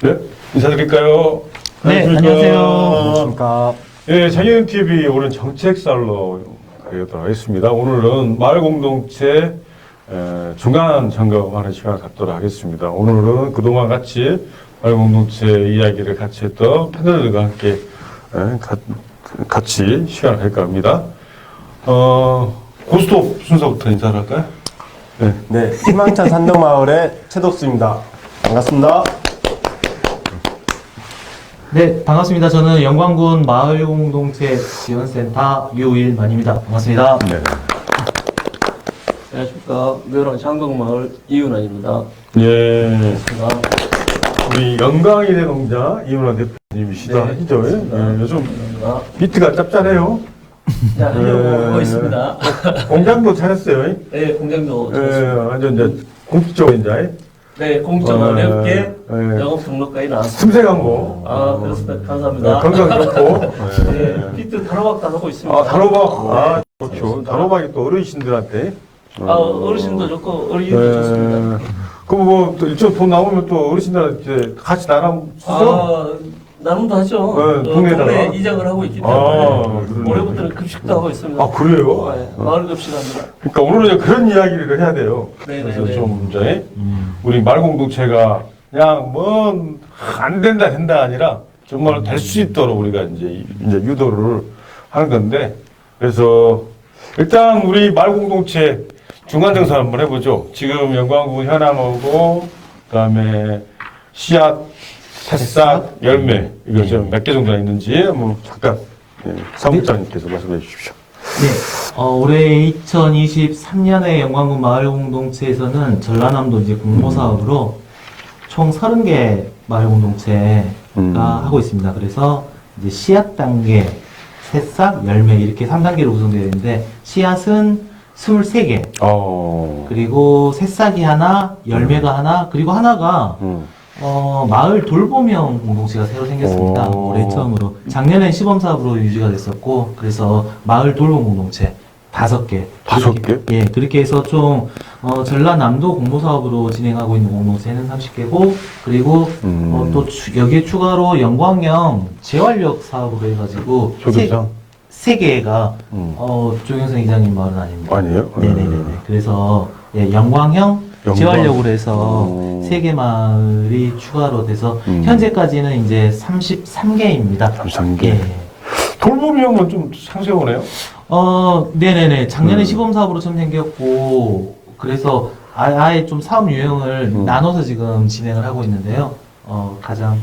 네, 인사드릴까요? 네, 안녕하세요. 안녕하십니까. 예, 장현TV 오늘 정책살로 가겠다 하겠습니다. 오늘은 마을공동체 중간 점검하는 시간을 갖도록 하겠습니다. 오늘은 그동안 같이 마을공동체 이야기를 같이 했던 패널들과 함께 같이 시간을 가질까 합니다. 고스톱 순서부터 인사를 할까요? 네. 네, 희망찬 산덕마을의 최덕수입니다. 반갑습니다. 네, 반갑습니다. 저는 영광군 마을공동체 지원센터 유일만입니다. 반갑습니다. 네. 안녕하십니까. 묘랑 장동마을 이윤환입니다. 예. 반갑습니다. 우리 영광이대 농장 이문화 대표님이시다. 네, 그죠? 그렇습니다. 요즘 반갑습니다. 비트가 짭짤해요. 자, 하려고 하고 있습니다. 공장도 차렸어요. 네, 공장도 예, 좋습니다. 완전 이제 공식적으로 이제 네, 공정 어렵게 예. 영업 등록까지 나왔습니다. 틈새간 거. 아, 그렇습니다. 감사합니다. 건강 좋고. 네, 비트 단호박도 하고 있습니다. 아, 단호박. 아, 좋죠. 단호박이 또 어르신들한테. 아, 어르신도 좋고 어린이도 좋습니다. 그럼 뭐, 또 일정 돈 나오면 또 어르신들한테 같이 나랑 수저? 아, 나눔도 하죠. 네, 동네에다가. 동네 이장을 하고 있기 때문에 그러네. 올해부터는 급식도 하고 있습니다. 아, 그래요? 네, 마을 급식합니다. 그러니까 오늘은 이제 그런 이야기를 해야 돼요. 네네네. 그래서 좀 이제 우리 말공동체가 그냥 뭐 안 된다 된다 아니라 정말 될 수 있도록 우리가 이제 유도를 하는 건데 그래서 일단 우리 말공동체 중간정산 한번 해보죠. 지금 영광군 현황하고 그다음에 씨앗, 새싹, 열매 이거 지금 몇 개 정도나 있는지 뭐 잠깐 사무장님께서 말씀해 주십시오. 네, 올해 2023년에 영광군 마을공동체에서는 전라남도 이제 공모사업으로 총 30개 마을공동체가 하고 있습니다. 그래서 이제 씨앗 단계, 새싹, 열매 이렇게 3단계로 구성되어 있는데 씨앗은 23개, 그리고 새싹이 하나, 열매가 하나, 그리고 하나가 마을 돌봄형 공동체가 새로 생겼습니다. 올해 처음으로. 작년엔 시범사업으로 유지가 됐었고, 그래서 마을 돌봄 공동체 5개. 5개? 예, 그렇게 해서 좀, 전라남도 공모사업으로 진행하고 있는 공동체는 30개고, 그리고, 또 여기에 추가로 영광형 재활력 사업으로 해가지고, 조교상? 3개가, 조경성 이장님 마을은 아닙니다. 아니에요? 네네네. 그래서, 예, 영광형 재활력으로 해서 3개 마을이 추가로 돼서 현재까지는 이제 33개입니다. 33개. 예. 돌봄형은 좀 상세하네요. 네네네. 작년에 시범사업으로 처음 생겼고, 그래서 아예 좀 사업 유형을 나눠서 지금 진행을 하고 있는데요. 가장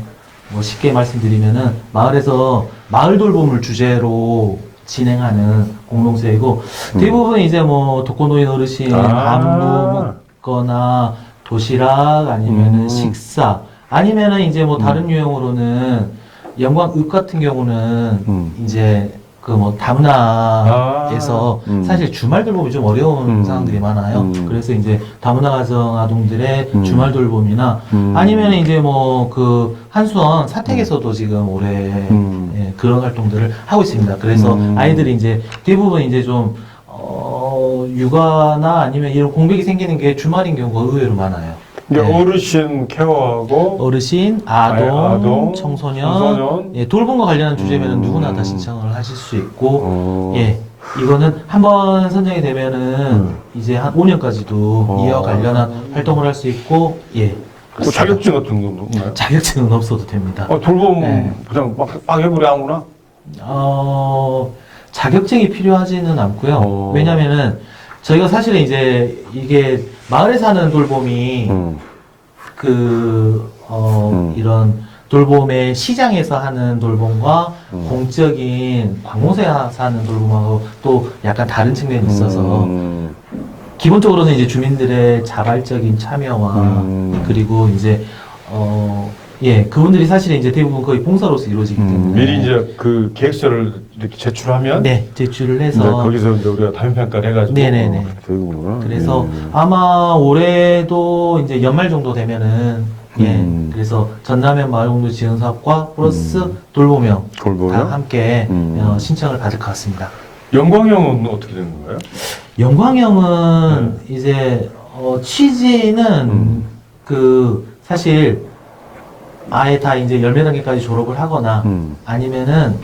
뭐 쉽게 말씀드리면은 마을에서 마을 돌봄을 주제로 진행하는 공동체이고, 대부분 이제 뭐 독거노인 어르신 안부 묻거나 도시락 아니면은 식사 아니면은 이제 뭐 다른 유형으로는 영광읍 같은 경우는 이제 그 뭐 다문화에서 사실 주말 돌봄이 좀 어려운 상황들이 많아요. 그래서 이제 다문화 가정 아동들의 주말 돌봄이나 아니면 이제 뭐 그 한수원 사택에서도 지금 올해 예, 그런 활동들을 하고 있습니다. 그래서 아이들이 이제 대부분 이제 좀 육아나 아니면 이런 공백이 생기는 게 주말인 경우가 의외로 많아요. 이제 네. 어르신 케어하고 어르신, 아동, 청소년, 청소년. 예, 돌봄과 관련한 주제면 누구나 다 신청을 하실 수 있고, 예, 이거는 한번 선정이 되면은 이제 한 5년까지도 이와 관련한 활동을 할 수 있고, 예. 뭐 자격증 같은 건 없나요? 자격증은 없어도 됩니다. 돌봄 네. 그냥 막 해버려 아무나? 자격증이 필요하지는 않고요. 왜냐면은 저희가 사실은 이제 이게 마을에 사는 돌봄이 이런 돌봄의 시장에서 하는 돌봄과 공적인 관공서에서 하는 돌봄하고 또 약간 다른 측면이 있어서 기본적으로는 이제 주민들의 자발적인 참여와 그리고 이제 예, 그분들이 사실은 이제 대부분 거의 봉사로서 이루어지기 때문에 미리 이제 그 계획서를 이렇게 제출하면 네, 제출을 해서 네, 거기서 이제 우리가 다면평가를 해가지고 네네네. 되는구나. 그래서 아마 올해도 이제 연말 정도 되면은 예, 그래서 전남현 마을공동 지원 사업과 플러스 돌봄형 돌봄형? 다 함께 신청을 받을 것 같습니다. 영광형은 어떻게 되는 건가요? 영광형은 이제 취지는 그 사실 아예 다 이제 열매 단계까지 졸업을 하거나 아니면은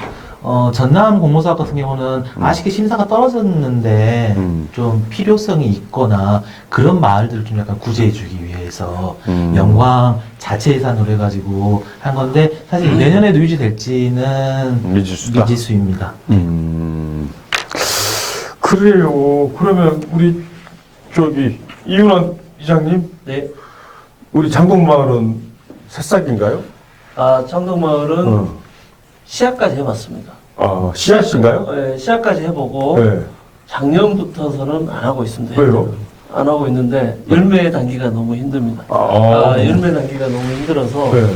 전남 공모사업 같은 경우는 아쉽게 심사가 떨어졌는데 좀 필요성이 있거나 그런 마을들을 좀 약간 구제해주기 위해서 영광 자체 예산으로 해가지고 한 건데 사실 내년에도 유지될지는 미지수다. 미지수입니다. 그래요. 그러면 우리 저기 이윤환 이장님, 네. 우리 장동마을은 새싹인가요? 창동마을은 시합까지 해봤습니다. 씨앗인가요? 네, 시합까지 해보고 네. 작년부터서는 안 하고 있습니다. 왜요? 안 하고 있는데 열매 단기가 너무 힘듭니다. 열매 단기가 너무 힘들어서 네.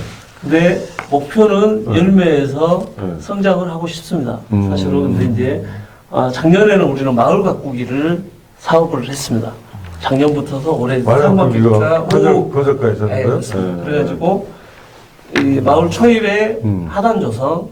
근데 목표는 열매에서 네. 성장을 하고 싶습니다. 사실은 근데 이제 작년에는 우리는 마을 가꾸기를 사업을 했습니다. 작년부터서 올해 말하기가 상반기가 거저가 네, 있었는데요. 그렇습니다. 그래가지고 이 마을 초입에 하단 조성,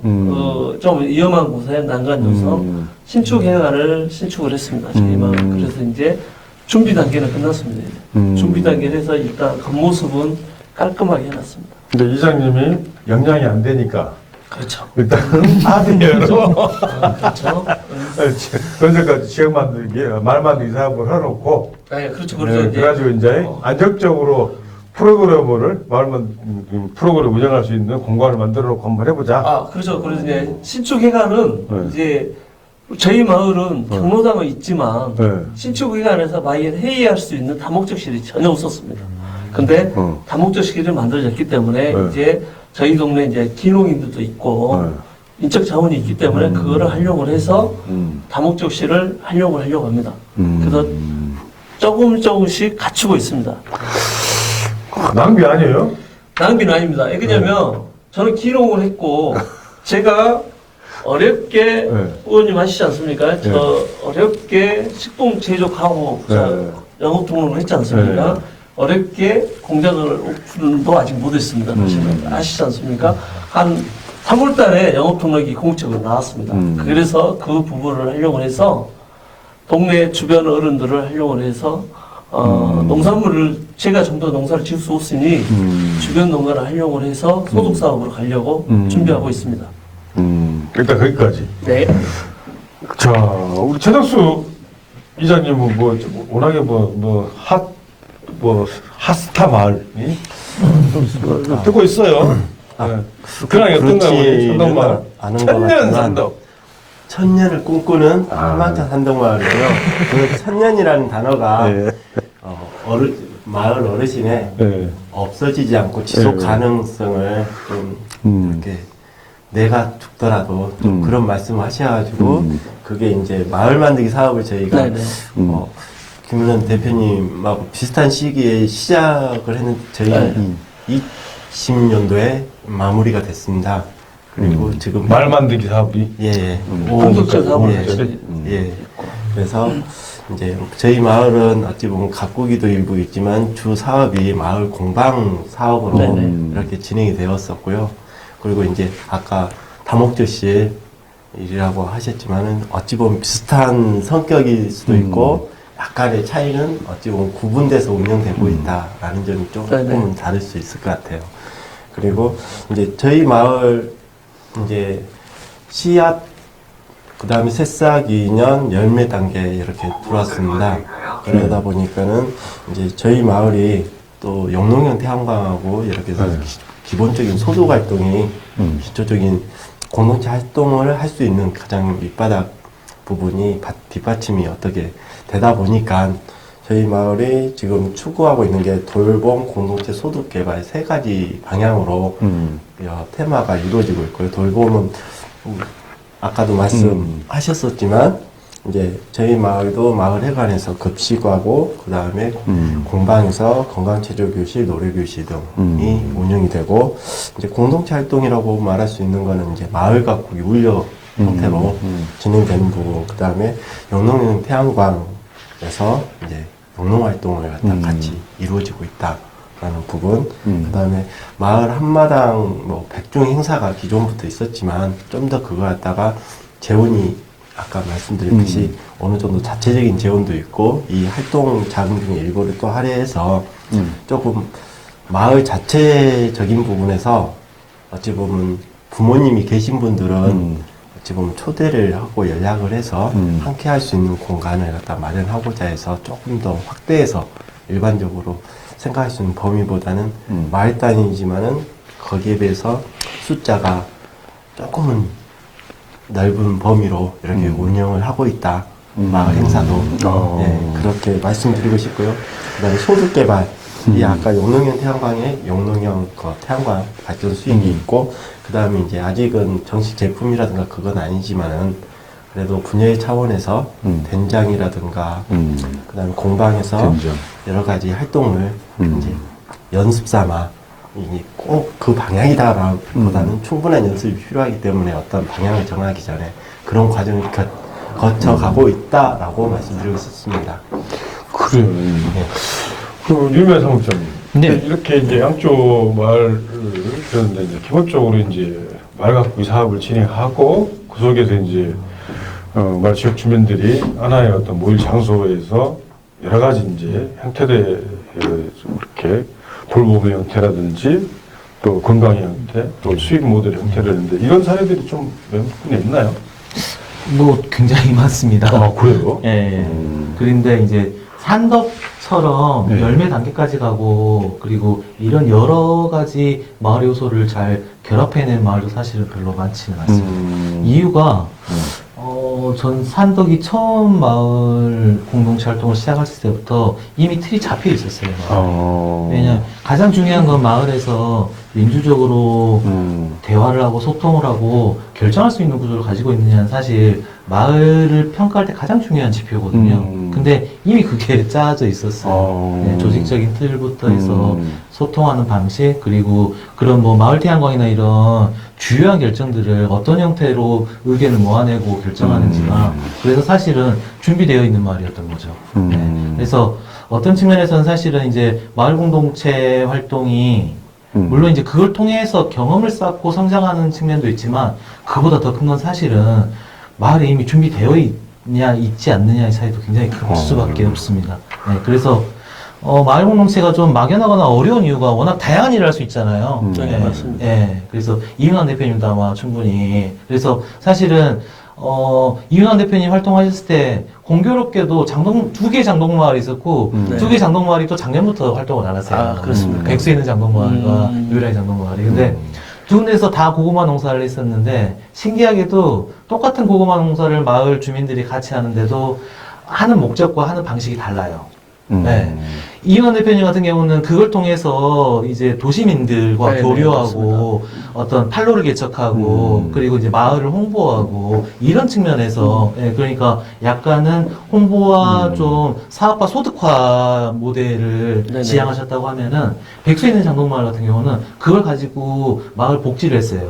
좀 위험한 곳에 난간 조성, 신축 행안을 신축을 했습니다. 저희 마을. 그래서 이제 준비 단계는 끝났습니다. 이제. 준비 단계를 해서 일단 겉모습은 깔끔하게 해놨습니다. 근데 이장님이 영향이 안 되니까 그렇죠. 일단은 아니에요. 그렇죠. 건설까지 지역 만들기, 말 만들기 사업을 해놓고, 네, 그렇죠. 그래서 이제 그래가지고 이제 안정적으로 프로그램을 프로그램 운영할 수 있는 공간을 만들어 놓고 한번 해보자. 그렇죠. 그래서 이제 신축 해관은 네. 이제 저희 마을은 경로당은 있지만 네. 신축 해관에서 마을 회의할 수 있는 다목적실이 전혀 없었습니다. 근데 다목적실이 만들어졌기 때문에 네. 이제 저희 동네 이제 기농인들도 있고 네. 인적 자원이 있기 때문에 그거를 활용을 해서 다목적실을 활용을 하려고 합니다. 그래서 조금씩 갖추고 있습니다. 낭비 아니에요? 낭비는 아닙니다. 왜냐면 저는 기농을 했고 제가 어렵게 네. 의원님 하시지 않습니까? 저 어렵게 식품 제조하고 네. 영업 등록을 했지 않습니까? 네. 어렵게 공장을 오픈도 아직 못했습니다. 사실은 아시지 않습니까? 한 3월 달에 영업 등록이 공식적으로 나왔습니다. 그래서 그 부분을 활용을 해서 동네 주변 어른들을 활용을 해서 농산물을 제가 좀 더 농사를 지을 수 없으니 주변 농가를 활용을 해서 소득 사업으로 가려고 준비하고 있습니다. 일단 거기까지. 네. 자, 우리 최덕수 이장님은 워낙에 핫스타 마을이 뜨고 있어요. 네. 근황이 어떤가요, 우리 산덕마을? 아는 것 천년 같지만 산덕. 천년을 꿈꾸는 희망찬 산덕마을이고요. 그 천년이라는 단어가 마을 어르신의 네. 없어지지 않고 지속 네. 가능성을 좀 이렇게 내가 죽더라도 좀 그런 말씀을 하셔가지고 그게 이제 마을 만들기 사업을 저희가 네네. 김은원 대표님하고 비슷한 시기에 시작을 했는데 저희는 20년도에 마무리가 됐습니다. 그리고 지금 말 만들기 사업이. 예. 공동체 사업을 예. 같이. 예. 그래서 이제 저희 마을은 어찌 보면 가꾸기도 일부 있지만 주 사업이 마을 공방 사업으로 네네. 이렇게 진행이 되었었고요. 그리고 이제 아까 다목적실이라고 하셨지만은 어찌 보면 비슷한 성격일 수도 있고 약간의 차이는 어찌 보면 구분돼서 운영되고 있다라는 점이 조금은 네네. 다를 수 있을 것 같아요. 그리고 이제 저희 마을 이제 씨앗 그 다음에 새싹 2년 열매 단계 이렇게 들어왔습니다. 그러다 보니까는 이제 저희 마을이 또 영농형 태양광하고 이렇게 해서 기본적인 소득 활동이 기초적인 공동체 활동을 할 수 있는 가장 밑바닥 부분이 뒷받침이 어떻게 되다 보니까 저희 마을이 지금 추구하고 있는 게 돌봄 공동체 소득 개발 세 가지 방향으로 테마가 이루어지고 있고요. 돌봄은 아까도 말씀하셨었지만 이제 저희 마을도 마을 회관에서 급식하고 그 다음에 공방에서 건강체조교실, 노래교실 등이 운영이 되고 이제 공동체 활동이라고 말할 수 있는 거는 이제 마을 가꾸기 울려 형태로 진행되는 부분, 그 다음에 영농형 태양광에서 이제 영농 활동을 갖다 같이 이루어지고 있다라는 부분, 그 다음에 마을 한마당 뭐 백중 행사가 기존부터 있었지만 좀 더 그거 갖다가 재원이 아까 말씀드렸듯이 어느 정도 자체적인 재원도 있고 이 활동 자금 중에 일부를 또 할애해서 조금 마을 자체적인 부분에서 어찌 보면 부모님이 계신 분들은 어찌 보면 초대를 하고 연락을 해서 함께 할 수 있는 공간을 갖다 마련하고자 해서 조금 더 확대해서 일반적으로 생각할 수 있는 범위보다는 마을 단위이지만은 거기에 비해서 숫자가 조금은 넓은 범위로 이렇게 운영을 하고 있다. 마을 행사도 예, 그렇게 말씀드리고 싶고요. 그다음에 소득 개발. 이 아까 용농형 태양광에 용농형 태양광 발전 수익이 있고, 그 다음에 이제 아직은 정식 제품이라든가 그건 아니지만은 그래도 분야의 차원에서 된장이라든가 그 다음에 공방에서 된장. 여러 가지 활동을 이제 연습 삼아 이게 꼭 그 방향이다라기보다는 충분한 연습이 필요하기 때문에 어떤 방향을 정하기 전에 그런 과정을 거쳐가고 있다라고 말씀드리고 싶습니다. 그래요. 네. 그 유명 사무장님. 네. 이렇게 이제 양쪽 마을을 그런데 이제 기본적으로 이제 마을 갖고 이 사업을 진행하고 그 속에서 이제 마을 지역 주민들이 하나의 어떤 모일 장소에서 여러 가지 이제 형태들 이렇게 돌봄의 형태라든지 또 건강의 형태, 또 수익 모델의 형태를 했는데 이런 사례들이 좀 몇군에 있나요? 뭐 굉장히 많습니다. 아 그래요? 예. 그런데 이제 산덕처럼 네. 열매 단계까지 가고 그리고 이런 여러 가지 마을 요소를 잘 결합해낸 마을도 사실은 별로 많지는 않습니다. 이유가 전 산덕이 처음 마을 공동체 활동을 시작했을 때부터 이미 틀이 잡혀 있었어요. 왜냐면 가장 중요한 건 마을에서 민주적으로 대화를 하고 소통을 하고 결정할 수 있는 구조를 가지고 있느냐는 사실 마을을 평가할 때 가장 중요한 지표거든요. 근데 이미 그게 짜져 있었어요. 네, 조직적인 틀부터 해서 소통하는 방식, 그리고 그런 뭐 마을 태양광이나 이런 주요한 결정들을 어떤 형태로 의견을 모아내고 결정하는지가 그래서 사실은 준비되어 있는 마을이었던 거죠. 네, 그래서 어떤 측면에서는 사실은 이제 마을 공동체 활동이 물론 이제 그걸 통해서 경험을 쌓고 성장하는 측면도 있지만 그보다 더 큰 건 사실은 마을에 이미 준비되어 있냐 있지 않느냐의 차이도 굉장히 클 수밖에 없습니다. 네, 그래서 마을 공동체가 좀 막연하거나 어려운 이유가 워낙 다양한 일을 할 수 있잖아요. 네, 맞습니다. 예, 그래서 이윤환 대표님도 아마 충분히 그래서 사실은 이윤환 대표님 활동하셨을 때 공교롭게도 두 개 장동마을이 있었고 네. 두 개 장동마을이 또 작년부터 활동을 안 했어요. 아, 그렇습니까? 백수에 있는 장동마을과 유일하게 장동마을이. 근데 두 군데에서 다 고구마 농사를 했었는데 신기하게도 똑같은 고구마 농사를 마을 주민들이 같이 하는데도 하는 목적과 하는 방식이 달라요. 네. 이윤환 대표님 같은 경우는 그걸 통해서 이제 도시민들과 네, 교류하고 어떤 판로를 개척하고 그리고 이제 마을을 홍보하고 이런 측면에서 예, 그러니까 약간은 홍보와 좀 사업화 소득화 모델을 네네. 지향하셨다고 하면은 백수에 있는 장동마을 같은 경우는 그걸 가지고 마을 복지를 했어요.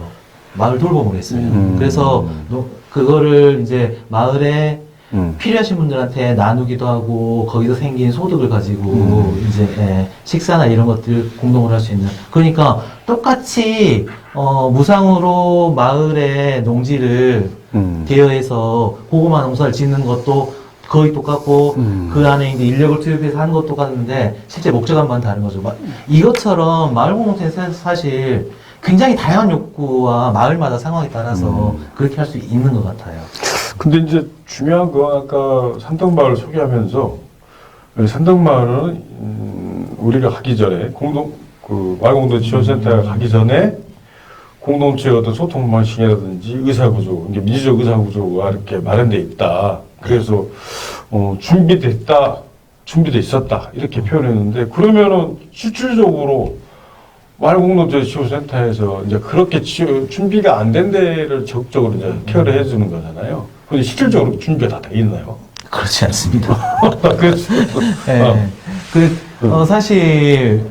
마을 돌봄을 했어요. 그래서 그거를 이제 마을에 필요하신 분들한테 나누기도 하고 거기서 생긴 소득을 가지고 이제 예, 식사나 이런 것들 공동으로 할 수 있는 그러니까 똑같이 무상으로 마을에 농지를 대여해서 고구마 농사를 짓는 것도 거의 똑같고 그 안에 이제 인력을 투입해서 하는 것도 똑같은데 실제 목적과만 다른 거죠. 이것처럼 마을 공동체는 사실 굉장히 다양한 욕구와 마을마다 상황에 따라서 그렇게 할 수 있는 것 같아요. 근데 이제 중요한 건 아까 산덕마을을 소개하면서 산덕마을은 우리가 가기 전에 마을 공동체 지원센터가 가기 전에 공동체의 어떤 소통 방식이라든지 의사구조, 이게 민주적 의사구조가 이렇게 마련돼 있다. 그래서 준비돼 있었다 이렇게 표현했는데 그러면은 실질적으로 마을 공동체 지원센터에서 이제 그렇게 준비가 안 된 데를 적극적으로 이제 케어를 해주는 거잖아요. 근데 실질적으로 준비가 다 돼 있나요? 그렇지 않습니다. 그렇죠. 네. 사실,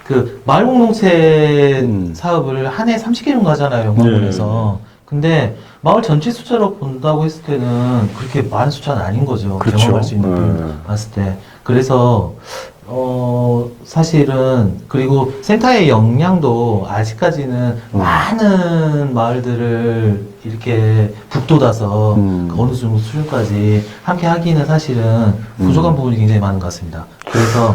그, 마을 공동체 사업을 한 해 30개 정도 하잖아요, 영광군에서. 근데, 마을 전체 숫자로 본다고 했을 때는 그렇게 많은 숫자는 아닌 거죠. 그렇죠. 경험할 수 있는 분 봤을 때. 그래서, 사실은, 그리고 센터의 역량도 아직까지는 많은 마을들을 이렇게 북돋아서 어느 정도 수준까지 함께 하기는 사실은 부족한 부분이 굉장히 많은 것 같습니다. 그래서,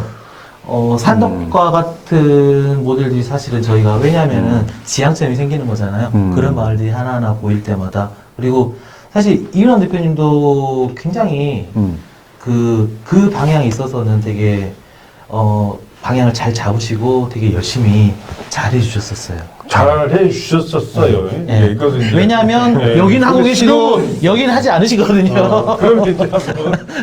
산덕과 같은 모델들이 사실은 저희가 왜냐하면은 지향점이 생기는 거잖아요. 그런 마을들이 하나하나 보일 때마다. 그리고 사실 이윤환 대표님도 굉장히 그 방향에 있어서는 되게 방향을 잘 잡으시고 되게 열심히 잘 해주셨었어요. 잘 해주셨었어요. 네. 이것은 이제 왜냐하면 네. 여긴 하고 근데 계시고 지금은 여기는 하지 않으시거든요. 그럼 이제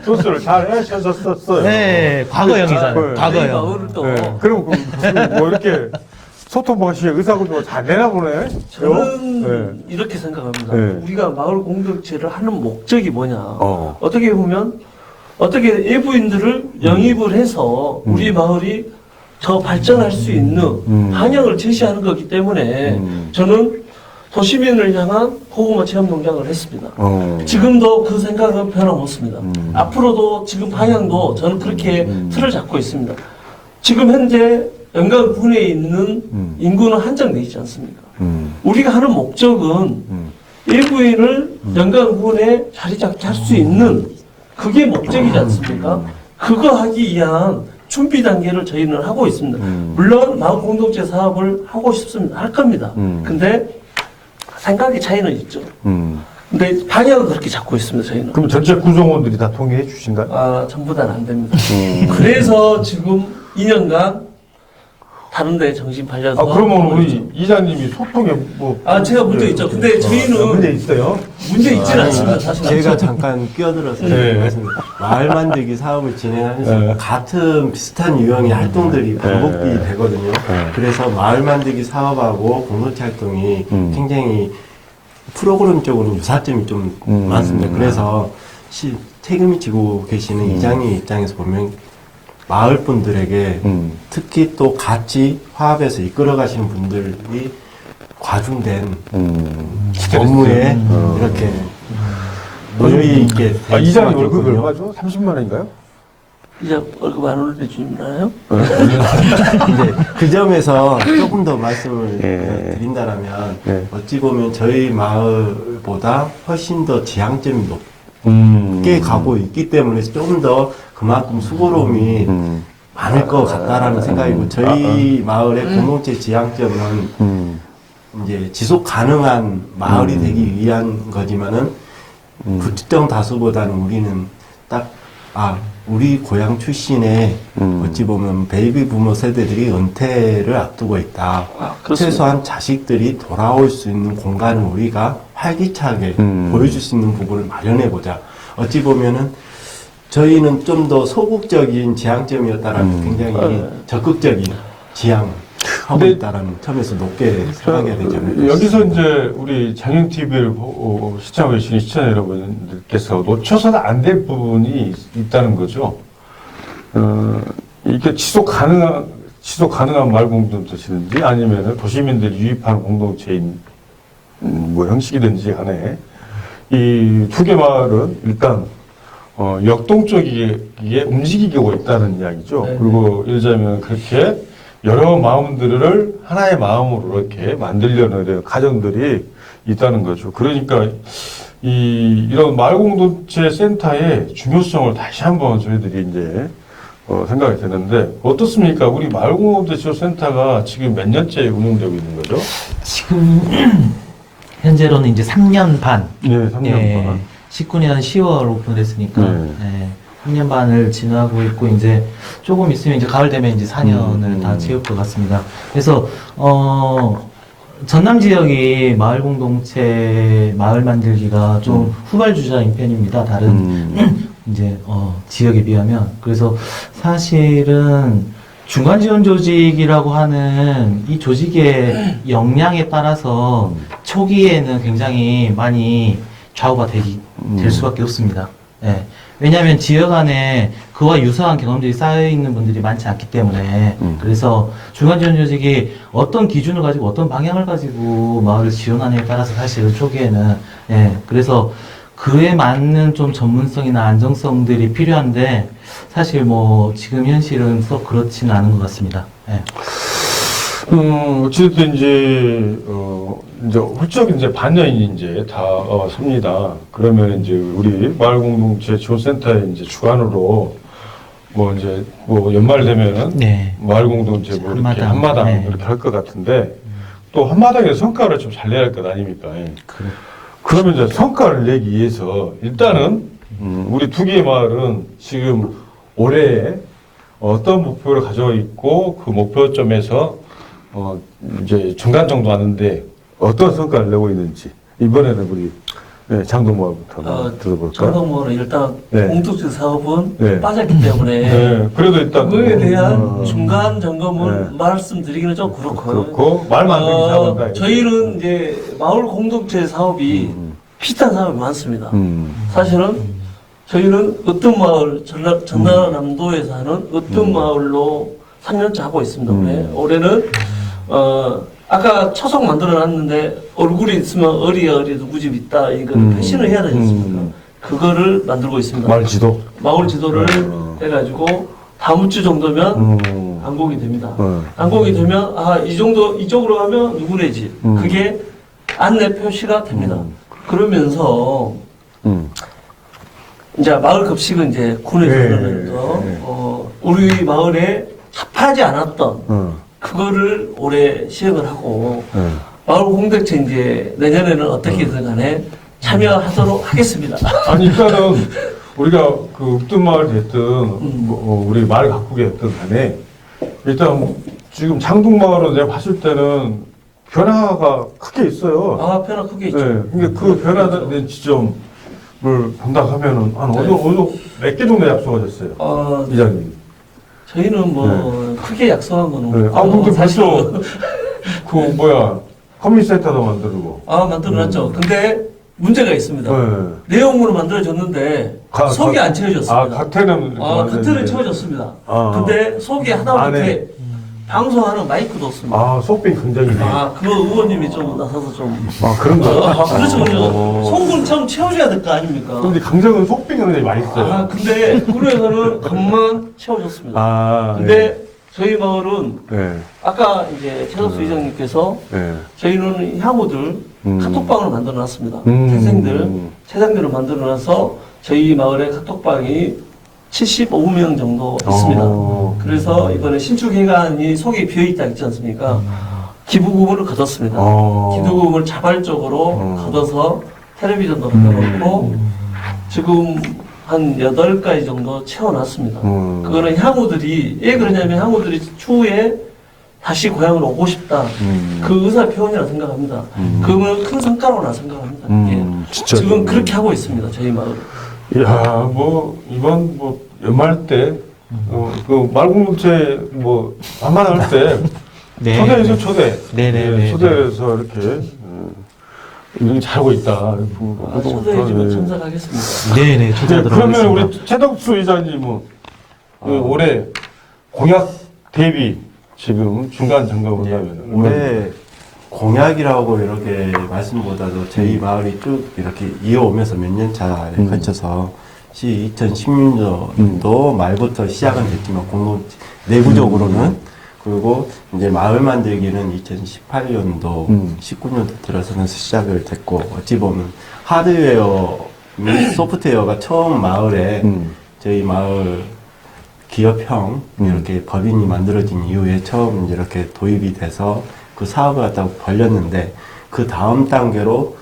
소스를 잘 해주셨었어요. 네, 과거형이잖아요. 네. 과거형. 마을을 또 그럼 뭐 이렇게 소통 방식의 의사구조가 잘 되나 보네. 저는 이렇게 생각합니다. 네. 우리가 마을 공동체를 하는 목적이 뭐냐. 어. 어떻게 보면 어떻게 외부인들을 영입을 해서 우리 마을이 더 발전할 수 있는 방향을 제시하는 거기 때문에 저는 도시민을 향한 고구마 체험 농장을 했습니다. 지금도 그 생각은 변함없습니다. 앞으로도 지금 방향도 저는 그렇게 틀을 잡고 있습니다. 지금 현재 영광군에 있는 인구는 한정되어 있지 않습니까? 우리가 하는 목적은 외부인을 영광군에 자리 잡게 할 수 있는 그게 목적이지 않습니까? 그거 하기 위한 준비 단계를 저희는 하고 있습니다. 물론 마을 공동체 사업을 하고 싶습니다. 할 겁니다. 근데 생각의 차이는 있죠. 근데 방향은 그렇게 잡고 있습니다. 저희는. 그럼 전체 구성원들이 다 동의해 주신가요? 아, 전부 다는 안 됩니다. 그래서 지금 2년간 다른 데 정신 팔려서. 그러면 우리 이장님이 소통에 뭐. 제가 문제 있죠. 근데 저희는 문제 있어요? 문제 있지는 않습니다. 사실. 제가 잠깐 끼어들어서 네. 말씀드립니다. 마을 만들기 사업을 진행하면서 네. 같은 비슷한 유형의 활동들이 반복이 네. 되거든요. 그래서 마을 만들기 사업하고 공동체 활동이 굉장히 프로그램적으로는 유사점이 좀 많습니다. 그래서 책임을 지고 계시는 이장님 입장에서 보면 마을 분들에게 특히 또 같이 화합해서 이끌어 가시는 분들이 과중된 업무에 이렇게 노여이 있게 이장님 월급이 얼마죠? 30만 원인가요? 이제 월급 안 올려주나요? 이제 그 점에서 조금 더 말씀을 드린다라면 어찌 보면 저희 마을보다 훨씬 더 지향점이 높게 가고 있기 때문에 조금 더 그만큼 수고로움이 많을 것 같다라는 생각이고 저희 마을의 공동체 지향점은 이제 지속 가능한 마을이 되기 위한 거지만은 불특정 다수보다는 우리는 딱 우리 고향 출신의 어찌 보면 베이비 부모 세대들이 은퇴를 앞두고 있다. 그렇습니다. 최소한 자식들이 돌아올 수 있는 공간을 우리가 활기차게 보여줄 수 있는 부분을 마련해보자. 어찌 보면은 저희는 좀 더 소극적인 지향점이었다라는 굉장히 적극적인 지향하고 있다라는 점에서 높게 생각해야 되지 않을까. 여기서 이제 우리 장영TV를 시청하고 계시는 시청자 여러분들께서 놓쳐서는 안 될 부분이 있다는 거죠. 이게 지속 가능한 마을 공동체든지 아니면 도시민들이 유입하는 공동체인 뭐 형식이든지 간에 이 두 개 마을은 일단 역동적이게 움직이고 있다는 이야기죠. 네. 그리고 예를 그렇게 여러 마음들을 하나의 마음으로 이렇게 만들려는 가정들이 있다는 거죠. 그러니까 이런 마을 공동체 센터의 중요성을 다시 한번 저희들이 이제 생각이 되는데 어떻습니까? 우리 마을 공동체 센터가 지금 몇 년째 운영되고 있는 거죠? 지금 현재로는 이제 3년 반. 네, 3년 반. 19년 10월 오픈을 했으니까, 3년 반을 지나고 있고, 이제 조금 있으면 이제 가을 되면 이제 4년을 다 채울 것 같습니다. 그래서, 전남 지역이 마을 공동체, 마을 만들기가 좀 후발주자인 편입니다. 다른, 이제, 지역에 비하면. 그래서 사실은 중간 지원 조직이라고 하는 이 조직의 역량에 따라서 초기에는 굉장히 많이 좌우가 될 수밖에 없습니다. 예. 왜냐하면 지역 안에 그와 유사한 경험들이 쌓여있는 분들이 많지 않기 때문에 그래서 중간지원 조직이 어떤 기준을 가지고 어떤 방향을 가지고 마을을 지원하느냐에 따라서 사실은 초기에는 그래서 그에 맞는 좀 전문성이나 안정성들이 필요한데 사실 뭐 지금 현실은 썩 그렇지는 않은 것 같습니다. 어쨌든 이제 훌쩍 이제 반년이 이제 다 섭니다. 그러면 이제 우리 마을 공동체 지원센터의 이제 주관으로 뭐 이제 뭐 연말 되면은 네. 마을 공동체 뭐 이렇게 한마당. 한마당 네. 이렇게 할 것 같은데 또 한마당의 성과를 좀 잘 내야 할 것 아닙니까? 예. 그러면 이제 성과를 내기 위해서 일단은 우리 두 개의 마을은 지금 올해 어떤 목표를 가지고 있고 그 목표점에서 이제 중간 정도 하는데 어떤 성과를 내고 있는지 이번에는 우리 네, 장동모부터 들어볼까요? 장동모는 일단 네. 공동체 사업은 네. 빠졌기 때문에 네, 그래도 일단 그거에 대한 중간 점검을 네. 말씀드리기는 좀 그렇고요. 그렇고 말 만들기 사업은 저희는 이제 마을 공동체 사업이 비슷한 사업이 많습니다. 사실은 저희는 어떤 마을 전라남도에서 하는 어떤 마을로 3년째 하고 있습니다. 올해는 아까 초석 만들어놨는데 얼굴이 있으면 어리야 누구 집 있다 이거는 패션을 해야 되지 않습니까? 그거를 만들고 있습니다. 말 지도. 마을 지도를 해가지고 다음 주 정도면 안공이 됩니다. 안공이 되면 이 정도 이쪽으로 가면 누구네 집 그게 안내 표시가 됩니다. 그러면서 이제 마을 급식은 이제 군에서 네. 그러면서 우리 마을에 합하지 않았던 그거를 올해 시행을 하고 마을 공동체 이제 내년에는 어떻게든 간에 참여하도록 하겠습니다. 아니 일단은 우리가 그 읍둔마을 됐든 우리 마을 가꾸게 됐든 간에 일단 지금 장동마을은 내가 봤을 때는 변화가 크게 있어요. 변화 크게 있죠. 네, 그러니까 그 변화된 지점을 본다 하면은 한 어느 몇 개 정도 약속하셨어요, 이장님. 저희는 뭐 크게 약속한 거는 네. 근데 벌써 그 커뮤니센터도 만들고. 만들어놨죠. 근데 문제가 있습니다. 네. 내용으로 만들어졌는데 속이 안 채워졌습니다. 겉에는 겉에는 채워졌습니다. 근데 속이 하다못해 방송하는 마이크도 없습니다. 속빈 굉장히. 그거 의원님이 좀 나서서 좀. 그런가? 그렇죠. 속은 좀 채워줘야 될 거 아닙니까? 근데 강정은 속빈이 굉장히 맛있어요. 근데 군에서는 겉만 채워졌습니다. 근데 저희 마을은 아까 이제 최덕수 이장님께서 저희는 향후들 카톡방을 만들어 놨습니다. 태생들을 만들어 놔서 저희 마을에 카톡방이 75명 정도 있습니다. 그래서 이번에 신축회관이 속이 비어있다 했지 않습니까? 기부금을 거뒀습니다. 기부금을 자발적으로 거둬서 텔레비전도 만들었고 지금 한 8가지 정도 채워놨습니다. 그거는 향후들이 왜 그러냐면 향후들이 추후에 다시 고향으로 오고 싶다. 그 의사 표현이라 생각합니다. 그거는 큰 성과로나 생각합니다. 진짜 지금 그렇게 하고 있습니다. 저희 마을은. 이야, 이번 연말 때, 그 말공동체 한마당 할 때, 네. 초대해서 초대. 네네네. 초대해서 이렇게, 이렇게 잘하고 있다. 초대해주면 참석하겠습니다. 네네, 초대하도록 그러면 하겠습니다. 우리 최덕수 이사님은 올해 공약 대비 지금 중간 점검을 하면 올해 공약이라고 이렇게 말씀보다도 저희 마을이 쭉 이렇게 이어오면서 몇 년 차에 걸쳐서 2016년도 말부터 시작은 됐지만 내부적으로는 그리고 이제 마을 만들기는 2018년도, 19년도 들어서는 시작을 됐고 어찌 보면 하드웨어 및 소프트웨어가 처음 마을에 저희 마을 기업형 이렇게 법인이 만들어진 이후에 처음 이렇게 도입이 돼서 그 사업을 갖다가 벌렸는데 그 다음 단계로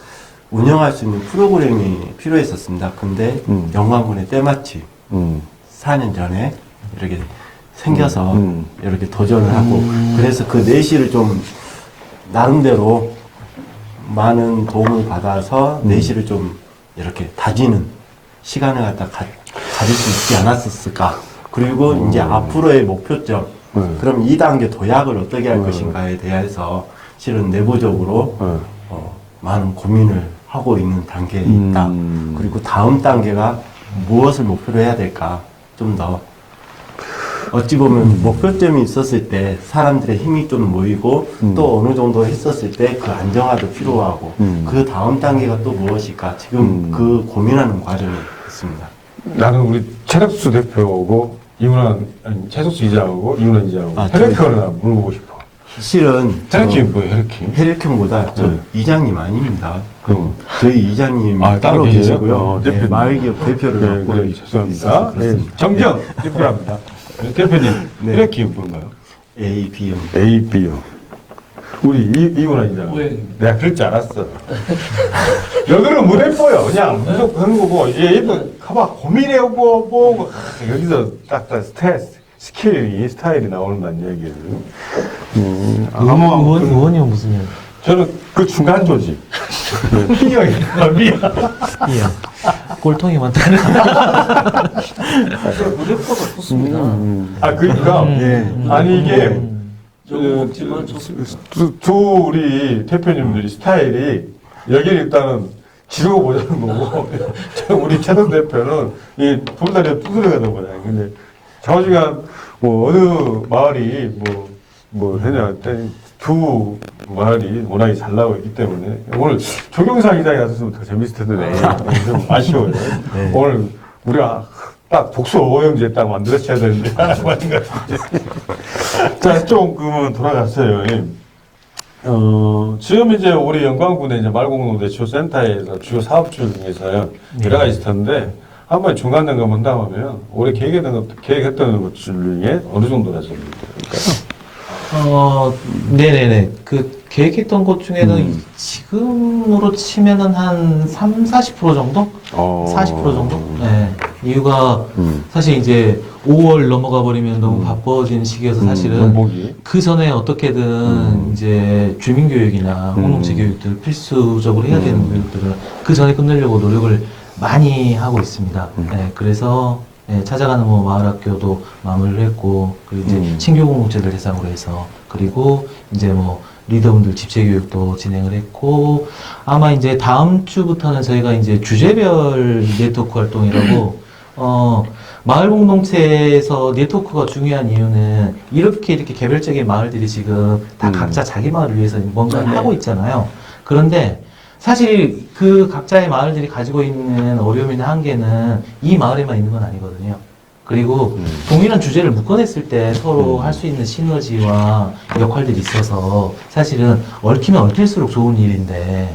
운영할 수 있는 프로그램이 필요했었습니다. 근데 영광군에 때마침 4년 전에 이렇게 생겨서 이렇게 도전을 하고 그래서 그 내실을 좀 나름대로 많은 도움을 받아서 내실을 좀 이렇게 다지는 시간을 갖다 가질 수 있지 않았었을까. 그리고 이제 앞으로의 목표점 그럼 2단계 도약을 어떻게 할 것인가에 대해서 실은 내부적으로 많은 고민을 하고 있는 단계에 있다. 그리고 다음 단계가 무엇을 목표로 해야 될까 좀 더 어찌 보면 목표점이 있었을 때 사람들의 힘이 좀 모이고 또 어느 정도 했었을 때 그 안정화도 필요하고 그 다음 단계가 또 무엇일까 지금 그 고민하는 과정이 있습니다. 나는 우리 최덕수 대표하고 최덕수 이장하고 이문환 이장하고 혈액형을 하나 물어보고 싶어. 실은 혈액형 뭐예요, 혈액형? 혈액형보다 저 네. 이장님 아닙니다. 그럼. 저희 이장님 아, 따로 따로 계세요? 계시고요. 네, 대표님. 마을기업 대표를 네, 맡고 네, 죄송합니다. 네, 정정 대표랍니다. 대표님, 네. 혈액형 뭔가요? A, B형. A, B요. 우리 이혼아이잖아. 오형입니다. 내가 그럴 줄 알았어. 여기는 못 예뻐요. 그냥 무조건 하는 거고, 얘 예뻐. 가봐, 고민해오고, 뭐, 여기서 딱딱 스타일이 나오는다는 얘기예요. 의원이면 무슨 일? 저는 그 중간 조직. B형이다, B형. 예. 꼴통이 많다는. 무대포가 좋습니다. 그러니까, 아니, 이게, 좀 먹지만 좋습니다. 두 우리 대표님들이 스타일이 여기는 일단은 지르고 보자는 거고 우리 최동 대표는 이 둘다리 두드려가는 거잖아요. 근데 좌우지간 뭐 어느 마을이 뭐 했냐 했더니 두 마을이 워낙에 잘 나오고 있기 때문에 오늘 조경상 이장이 왔으면 더 재밌을 텐데 좀 아쉬워요. 오늘 우리가 딱 독서 오형제 딱 만들었어야 되는데 하나만 것 같은데. 자, 좀 그러면 돌아갔어요. 지금 이제 우리 영광군의 이제 말공동대치센터에서 주요 사업 중에서 여러 가지 있었는데 한번 중간점검 을 한다면 올해 계획했던 것 중에 어느 정도나 됩니까? 네네네. 그 계획했던 것 중에는 지금으로 치면은 한 40% 정도? 40% 정도? 네. 이유가 사실 이제 5월 넘어가 버리면 너무 바빠지는 시기여서 사실은 원복이. 그 전에 어떻게든 이제 주민교육이나 공동체 교육들 필수적으로 해야 되는 교육들을 그 전에 끝내려고 노력을 많이 하고 있습니다. 네. 그래서 네, 찾아가는 뭐 마을학교도 마무리를 했고, 그리고 이제 신규 공동체들 대상으로 해서, 그리고 이제 뭐 리더분들 집체 교육도 진행을 했고, 아마 이제 다음 주부터는 저희가 이제 주제별 네트워크 활동이라고, 마을 공동체에서 네트워크가 중요한 이유는 이렇게 개별적인 마을들이 지금 다 각자 자기 마을을 위해서 뭔가를 하고 있잖아요. 그런데 사실 그 각자의 마을들이 가지고 있는 어려움이나 한계는 이 마을에만 있는 건 아니거든요. 그리고 동일한 주제를 묶어냈을 때 서로 할 수 있는 시너지와 역할들이 있어서 사실은 얽히면 얽힐수록 좋은 일인데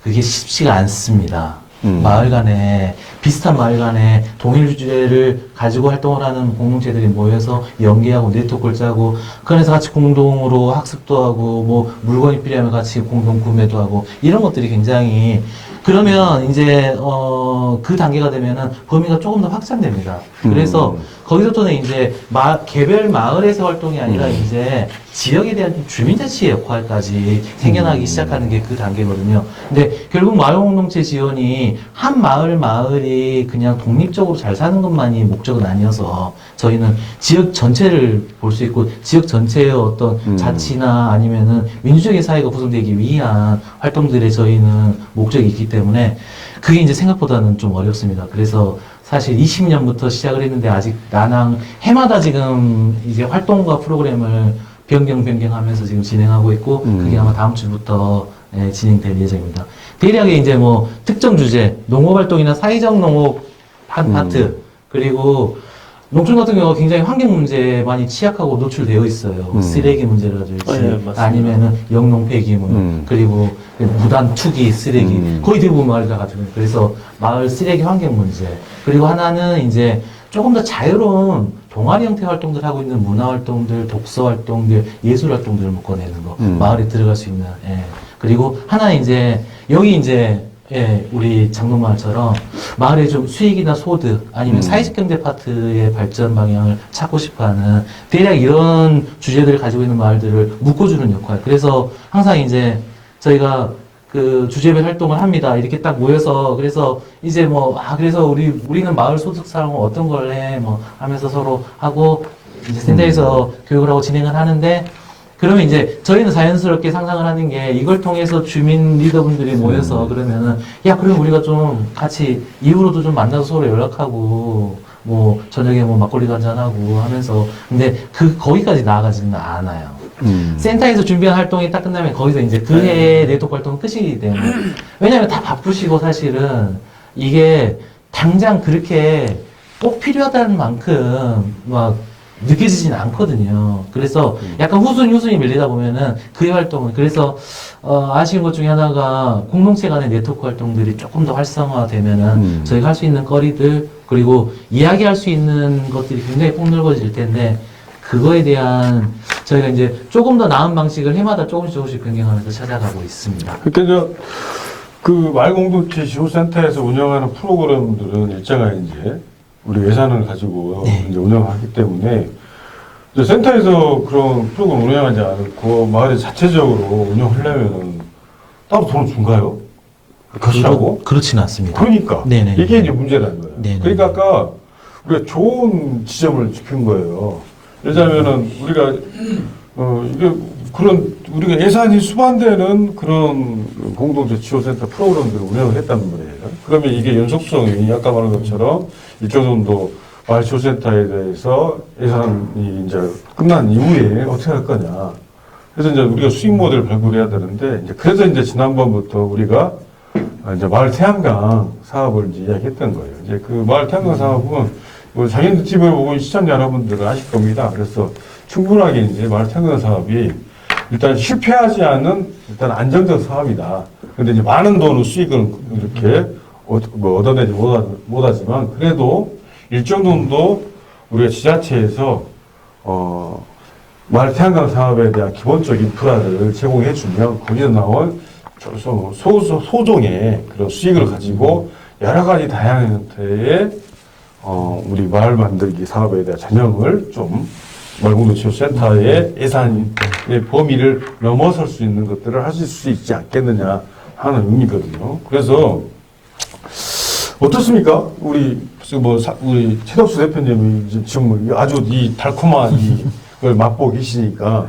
그게 쉽지가 않습니다. 마을 간에, 비슷한 마을 간에 동일 주제를 가지고 활동을 하는 공동체들이 모여서 연계하고 네트워크를 짜고, 그래서 같이 공동으로 학습도 하고, 뭐, 물건이 필요하면 같이 공동 구매도 하고, 이런 것들이 굉장히, 그러면 이제, 그 단계가 되면은 범위가 조금 더 확장됩니다. 그래서 거기서부터는 이제 개별 마을에서 활동이 아니라 이제 지역에 대한 주민자치의 역할까지 생겨나기 시작하는 게 그 단계거든요. 근데 결국 마을 공동체 지원이 한 마을이 그냥 독립적으로 잘 사는 것만이 목적은 아니어서 저희는 지역 전체를 볼 수 있고 지역 전체의 어떤 자치나 아니면은 민주적인 사회가 구성되기 위한 활동들에 저희는 목적이 있기 때문에 그게 이제 생각보다는 좀 어렵습니다. 그래서 사실 20년부터 시작을 했는데 아직 해마다 지금 이제 활동과 프로그램을 변경하면서 지금 진행하고 있고 그게 아마 다음 주부터 진행될 예정입니다. 대략에 이제 뭐 특정 주제, 농업활동이나 사회적 농업 한 파트, 그리고 농촌 같은 경우가 굉장히 환경 문제에 많이 취약하고 노출되어 있어요. 쓰레기 문제라든지 아니면은 영농 폐기물, 그리고 무단 투기 쓰레기, 거의 대부분 마을이 다 가지고 있는. 그래서 마을 쓰레기 환경 문제. 그리고 하나는 이제 조금 더 자유로운 동아리 형태 활동들 하고 있는 문화 활동들, 독서 활동들, 예술 활동들을 묶어내는 거. 마을에 들어갈 수 있는. 그리고 하나는 이제 여기 이제 우리 장롱마을처럼 마을에 좀 수익이나 소득 아니면 사회적 경제 파트의 발전 방향을 찾고 싶어하는 대략 이런 주제들을 가지고 있는 마을들을 묶어주는 역할. 그래서 항상 이제 저희가 그 주제별 활동을 합니다. 이렇게 딱 모여서 그래서 이제 뭐 그래서 우리는 마을 소득 사항은 어떤 걸 해 뭐 하면서 서로 하고 이제 센터에서 교육을 하고 진행을 하는데. 그러면 이제 저희는 자연스럽게 상상을 하는 게 이걸 통해서 주민 리더분들이 모여서 그러면은 야 그럼 우리가 좀 같이 이후로도 좀 만나서 서로 연락하고 뭐 저녁에 뭐 막걸리도 한잔하고 하면서 근데 거기까지 나아가지는 않아요. 센터에서 준비한 활동이 딱 끝나면 거기서 이제 그 해의 네트워크 활동은 끝이 되는 거예요. 왜냐면 다 바쁘시고 사실은 이게 당장 그렇게 꼭 필요하다는 만큼 막 느껴지진 않거든요. 그래서 약간 후순위 밀리다 보면은 그 활동은 그래서 아쉬운 것 중에 하나가 공동체 간의 네트워크 활동들이 조금 더 활성화되면은 저희가 할 수 있는 거리들 그리고 이야기할 수 있는 것들이 굉장히 폭넓어질 텐데 그거에 대한 저희가 이제 조금 더 나은 방식을 해마다 조금씩 변경하면서 찾아가고 있습니다. 그러니까 그 마을공동체 지원센터에서 운영하는 프로그램들은 일정한 이제 우리 예산을 가지고 네. 이제 운영하기 때문에 이제 센터에서 그런 프로그램 운영하지 않고 마을에 자체적으로 운영하려면은 따로 돈을 준가요? 거시하고? 그렇지는 않습니다. 그러니까 네네. 이게 이제 문제라는 거예요. 네네. 그러니까 아까 우리가 좋은 지점을 짚은 거예요. 예를 우리가 이게 그런 우리가 예산이 수반되는 그런 공동체 지원센터 프로그램들을 운영을 했단 말이에요. 그러면 이게 연속성이 아까 말한 것처럼 일정 정도 마을 지원센터에 대해서 예산이 이제 끝난 이후에 어떻게 할 거냐. 그래서 이제 우리가 수익 모델을 발굴해야 되는데 이제 그래서 이제 지난번부터 우리가 이제 마을 태양광 사업을 이제 이야기했던 거예요. 이제 그 마을 태양광 사업은 뭐 장인 TV를 보고 시청자 여러분들은 아실 겁니다. 그래서 충분하게 이제 마을 태양광 사업이 일단 실패하지 않은 일단 안정적 사업이다. 근데 이제 많은 돈을 수익을 이렇게 얻어내지 못하지만 그래도 일정 정도 우리가 지자체에서 마을 태양광 사업에 대한 기본적 인프라를 제공해주면 거기서 나온 소종의 그런 수익을 가지고 여러 가지 다양한 형태의 우리 마을 만들기 사업에 대한 전형을 좀 마을공동체센터의 예산의 범위를 넘어설 수 있는 것들을 하실 수 있지 않겠느냐 하는 의미거든요. 그래서 어떻습니까? 우리 최덕수 대표님이 지금 아주 이 달콤한 이걸 맛보고 계시니까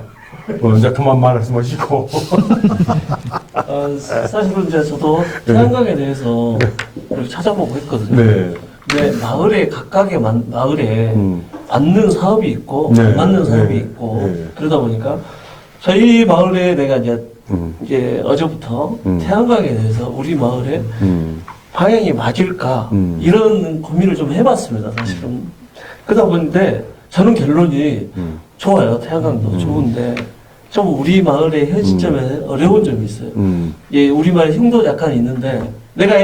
이제 그만 말씀하시고. 사실은 이제 저도 태양광에 대해서 이렇게 찾아보고 했거든요. 네. 근데 마을에 각각의 마을에 맞는 사업이 있고 네. 안 맞는 사업이 네. 있고 네. 그러다 보니까 저희 마을에 내가 이제 어제부터 태양광에 대해서 우리 마을에 방향이 맞을까 이런 고민을 좀 해봤습니다. 사실은 그러다 보는데 저는 결론이 좋아요. 태양광도 좋은데 좀 우리 마을의 현 시점에 어려운 점이 있어요. 예, 우리 마을에 힘도 약간 있는데 내가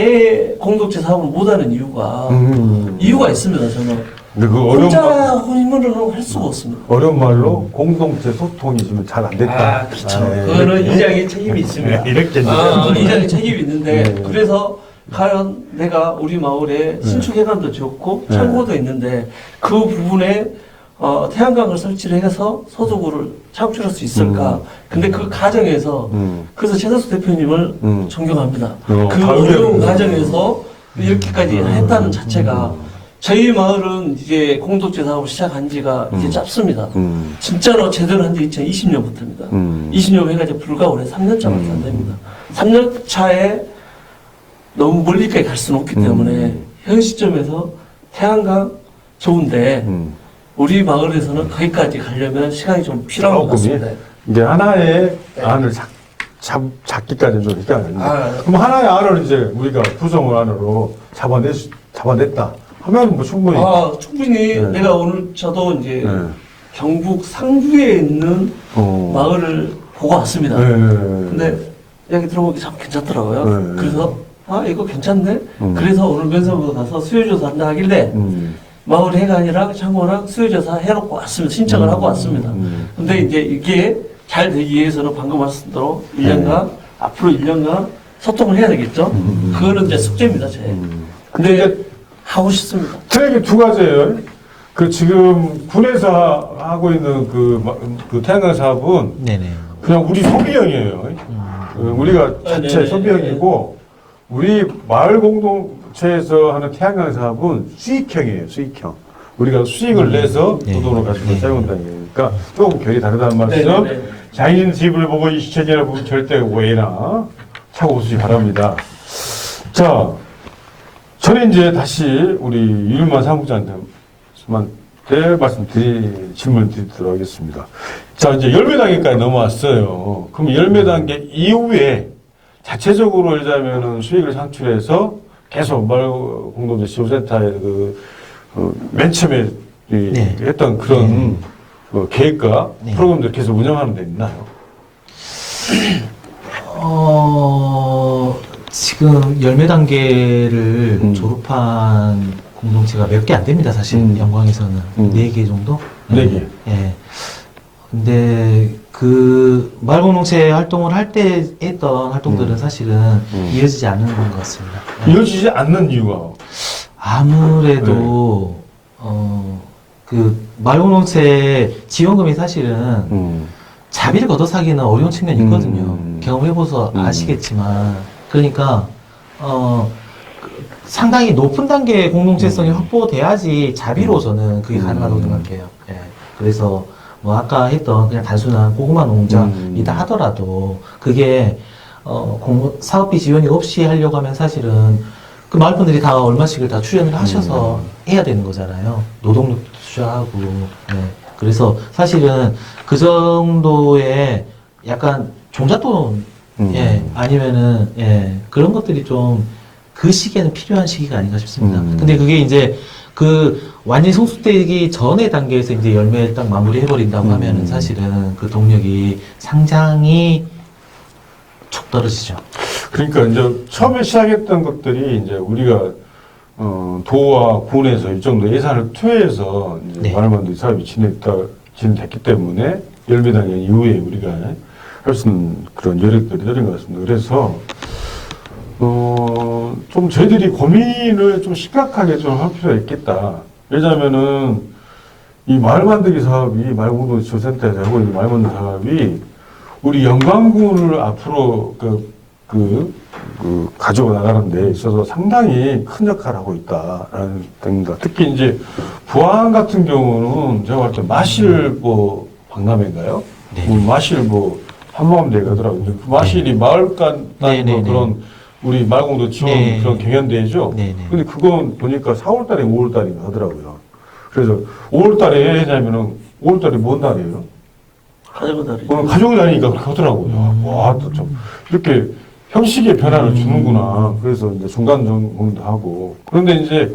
공동체 사업을 못하는 이유가 있습니다. 저는 근데 그 혼자 힘으로는 할 수가 없습니다. 어려운 말로 공동체 소통이 지금 잘 안 됐다. 그렇죠. 네. 그거는 이장의 책임이 있습니다. 이렇게 이제. 이장의 책임이 있는데 네. 그래서 과연 내가 우리 마을에 신축해관도 좋고 네. 창고도 있는데 그 부분에 태양광을 설치를 해서 소득을 창출할 수 있을까? 근데 그 과정에서 그래서 최덕수 대표님을 존경합니다. 그 어려운 과정에서 이렇게까지 했다는 자체가 저희 마을은 이제 공동체 사업을 시작한 지가 이제 짧습니다. 진짜로 제대로 한 지 2020년부터입니다. 20년 해가지고 불과 올해 3년차밖에 안 됩니다. 3년 차에 너무 멀리까지 갈 수는 없기 때문에 현 시점에서 태양광 좋은데 우리 마을에서는 거기까지 가려면 시간이 좀 필요한 것 같습니다. 이게 하나의 안을 잡기까지는 좀 시간이 그럼 하나의 안을 이제 우리가 구성을 안으로 잡아냈다 하면 뭐 충분히. 충분히 네. 내가 오늘 저도 이제 네. 경북 상주에 있는 마을을 보고 왔습니다. 네. 근데 이야기 들어보기 참 괜찮더라고요. 네. 그래서 이거 괜찮네. 그래서 오늘 면세부도 가서 수요조사 한다 하길래 마을 해가 아니라 창고랑 수요조사 해놓고 왔습니다. 신청을 하고 왔습니다. 근데 이제 이게 잘 되기 위해서는 방금 말씀대로 1년간 앞으로 1년간 소통을 해야 되겠죠. 그거는 이제 숙제입니다, 제. 근데 하고 싶습니다. 트랙이 두 가지예요. 그 지금 군에서 하고 있는 그 태양광 사업은 네네. 그냥 우리 소비형이에요. 우리가 자체 네네. 소비형이고 우리 마을 공동체에서 하는 태양광 사업은 수익형이에요. 수익형. 우리가 수익을 내서 네. 노동을 가지고 네. 사용한다는 거니까 조금 결이 다르다는 말씀. 네네네. 장인 집을 보고 이 시청자 여러분 절대 오해나 차고 오시기 바랍니다. 자, 저는 이제 다시 우리 유일만 사무장한테만 질문 드리도록 하겠습니다. 자, 이제 열매 단계까지 넘어왔어요. 그럼 열매 단계 이후에 자체적으로 예자면은 수익을 창출해서 계속 마을 공동체 지원센터에 맨 처음에 네. 했던 그런 계획과 네. 프로그램들 계속 운영하는 데 있나요? 지금 열매 단계를 졸업한 공동체가 몇 개 안 됩니다, 사실. 영광에서는. 4개 정도? 4개. 예. 근데 그 마을공동체 활동을 할 때 했던 활동들은 사실은 이어지지 않는 것 같습니다. 예. 이어지지 않는 이유가 아무래도 그 마을공동체 지원금이 사실은 자비를 걷어서 하기는 어려운 측면이 있거든요. 경험해보서 아시겠지만. 그러니까, 상당히 높은 단계의 공동체성이 확보돼야지 자비로서는 그게 가능하다고 생각해요. 예. 그래서, 뭐, 아까 했던 그냥 단순한 고구마 농장이다 하더라도, 그게, 사업비 지원이 없이 하려고 하면 사실은 그 마을분들이 다 얼마씩을 다 출연을 하셔서 해야 되는 거잖아요. 노동력도 투자하고. 예. 그래서 사실은 그 정도의 약간 종잣돈, 예, 아니면은, 예, 그런 것들이 좀 그 시기에는 필요한 시기가 아닌가 싶습니다. 근데 그게 이제 그 완전히 성숙되기 전의 단계에서 이제 열매 딱 마무리해버린다고 하면은 사실은 그 동력이 상당히 촉 떨어지죠. 그러니까 이제 처음에 시작했던 것들이 이제 우리가 도와 군에서 일정도 예산을 투여해서 이제 네. 마을만들기 사업이 진행됐기 때문에 열매 단계 이후에 우리가 할 수 있는 그런 여력들이 되는 것 같습니다. 그래서 좀 저희들이 고민을 좀 심각하게 좀 할 필요가 있겠다. 왜냐하면은 이 마을 만들기 사업이 마을공동지원센터에서 하고 있는 마을 만들기 사업이 우리 영광군을 앞으로 가지고 나가는 데 있어서 상당히 큰 역할을 하고 있다라는 겁니다. 특히 이제 부안 같은 경우는 제가 볼 때 마실보 박람회인가요? 네. 마실보 한마음대회 가더라고요. 그 마실이 마을 간 네, 네, 네. 그런 우리 마을공동 지원 네. 그런 경연대회죠. 네, 네. 근데 그건 보니까 4월달에 5월달인가 하더라고요. 그래서 5월달에 해야냐면은 5월달이 뭔 달이에요? 가져가 다리. 오늘 가족이 다니니까 그렇게 하더라고요. 와, 또 좀, 이렇게 형식의 변화를 주는구나. 그래서 이제 중간 점검도 하고. 그런데 이제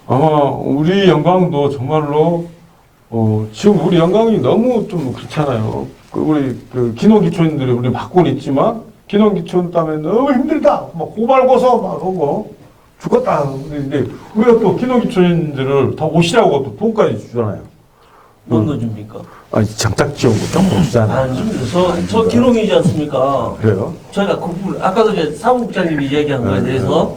아마 우리 영광도 정말로, 지금 우리 영광이 너무 좀 그렇잖아요. 우리 기농기촌인들이 우리 받고는 있지만, 기농기촌 때문에 너무 힘들다. 막 고발고소 막 그러고, 죽었다. 근데 우리가 또 기농기촌인들을 다 오시라고 또 돈까지 주잖아요. 뭔 넣어줍니까? 아니, 정착 지원금 조금 주잖아요. 안 줍니다. 저 기록이지 않습니까? 그래요? 저희가 그 부분, 아까도 이제 사무국장님이 이야기한 거에 대해서,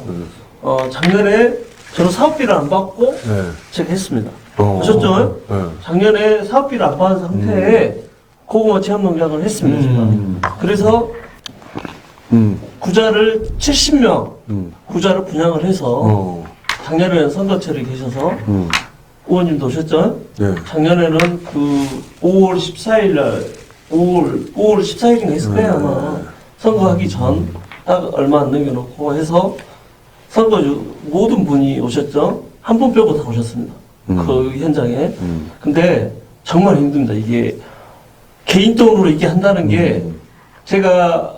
작년에 저는 사업비를 안 받고 네. 제가 했습니다. 어. 보셨죠? 네. 작년에 사업비를 안 받은 상태에 고구마 체험 농장을 했습니다. 제가. 그래서 구자를 70명 구자를 분양을 해서 작년에는 선거철에 계셔서 의원님도 오셨죠? 네. 작년에는 그 5월 14일 날 5월 14일인가 했을 거예요 아마 선거하기 전 딱 얼마 안 남겨놓고 해서 선거주 모든 분이 오셨죠? 한 분 빼고 다 오셨습니다. 그 현장에. 근데 정말 힘듭니다. 이게 개인 돈으로 이게 한다는 게 제가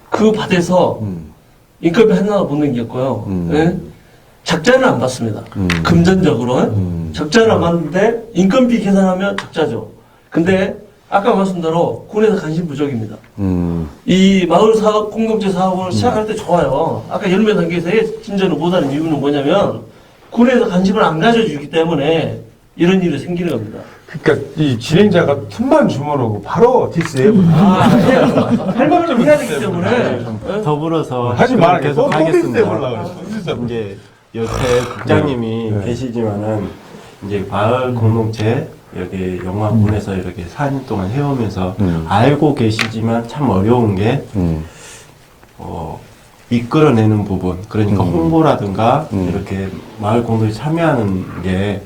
그 밭에서 인건비 하나도 못 남겼고요. 예? 적자는 안 받습니다. 금전적으로. 적자는 안 받는데 인건비 계산하면 적자죠. 근데 아까 말씀대로 군에서 관심 부족입니다. 이 마을 사업, 공동체 사업을 시작할 때 좋아요. 아까 열매 단계에서 진전을 못하는 이유는 뭐냐면 군에서 관심을 안 가져주기 때문에 이런 일이 생기는 겁니다. 그러니까 이 진행자가 틈만 주문하고 바로 디스해버려. 할 말을 좀 해야 되기 때문에. 더불어서 하지 말아. 계속 또 하겠습니다. 디스해버려. 이제 옆에 국장님이 네. 계시지만은 이제 마을 공동체 여기 영화군에서 이렇게 4년 동안 해오면서 알고 계시지만 참 어려운 게 이끌어내는 부분 그러니까 홍보라든가 이렇게 마을 공동체 참여하는 게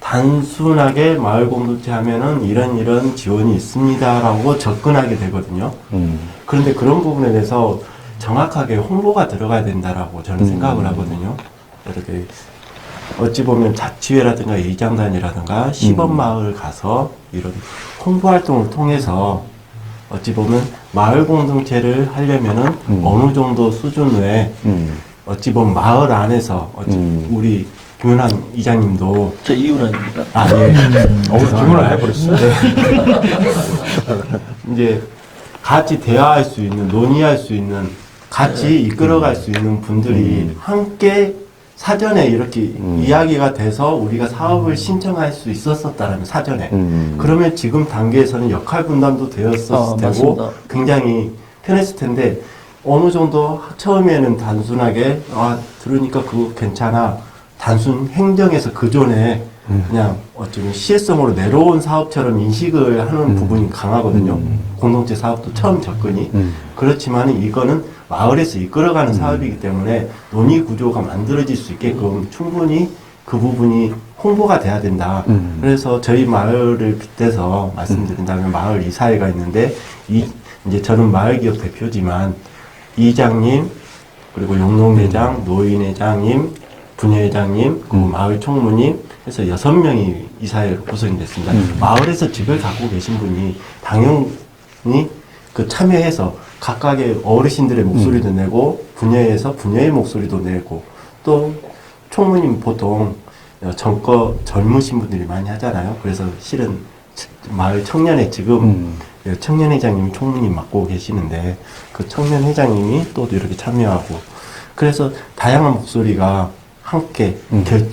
단순하게 마을 공동체 하면은 이런 지원이 있습니다라고 접근하게 되거든요. 그런데 그런 부분에 대해서 정확하게 홍보가 들어가야 된다라고 저는 생각을 하거든요. 이렇게 어찌 보면 자치회라든가 의장단이라든가 시범마을 가서 이런 홍보 활동을 통해서 어찌 보면 마을 공동체를 하려면은 어느 정도 수준 외에 어찌 보면 마을 안에서 우리 김은환 이장님도 저 이윤아입니다. 예. 오늘 주문을 해버렸어요. 이제 같이 대화할 수 있는, 논의할 수 있는, 같이 이끌어갈 수 있는 분들이 함께 사전에 이렇게 이야기가 돼서 우리가 사업을 신청할 수 있었었다라면 사전에 그러면 지금 단계에서는 역할 분담도 되었었을 테고 맞습니다. 굉장히 편했을 텐데 어느 정도 처음에는 단순하게 들으니까 그거 괜찮아 단순 행정에서 그전에 그냥 어쩌면 시혜성으로 내려온 사업처럼 인식을 하는 부분이 강하거든요. 공동체 사업도 처음 접근이. 그렇지만 이거는 마을에서 이끌어가는 사업이기 때문에 논의 구조가 만들어질 수 있게끔 충분히 그 부분이 홍보가 돼야 된다. 그래서 저희 마을을 빗대서 말씀드린다면 마을 이사회가 있는데 이제 저는 마을기업 대표지만 이장님 그리고 용농회장, 노인회장님, 분회장님, 그리고 마을 총무님 해서 6명이 이사회로 구성이 됐습니다. 마을에서 집을 갖고 계신 분이 당연히 그 참여해서 각각의 어르신들의 목소리도 내고 분야에서 분야의 목소리도 내고 또 총무님 보통 젊으신 분들이 많이 하잖아요. 그래서 실은 마을 청년회 지금 청년회장님이 총무님 맡고 계시는데 그 청년회장님이 또 이렇게 참여하고 그래서 다양한 목소리가 함께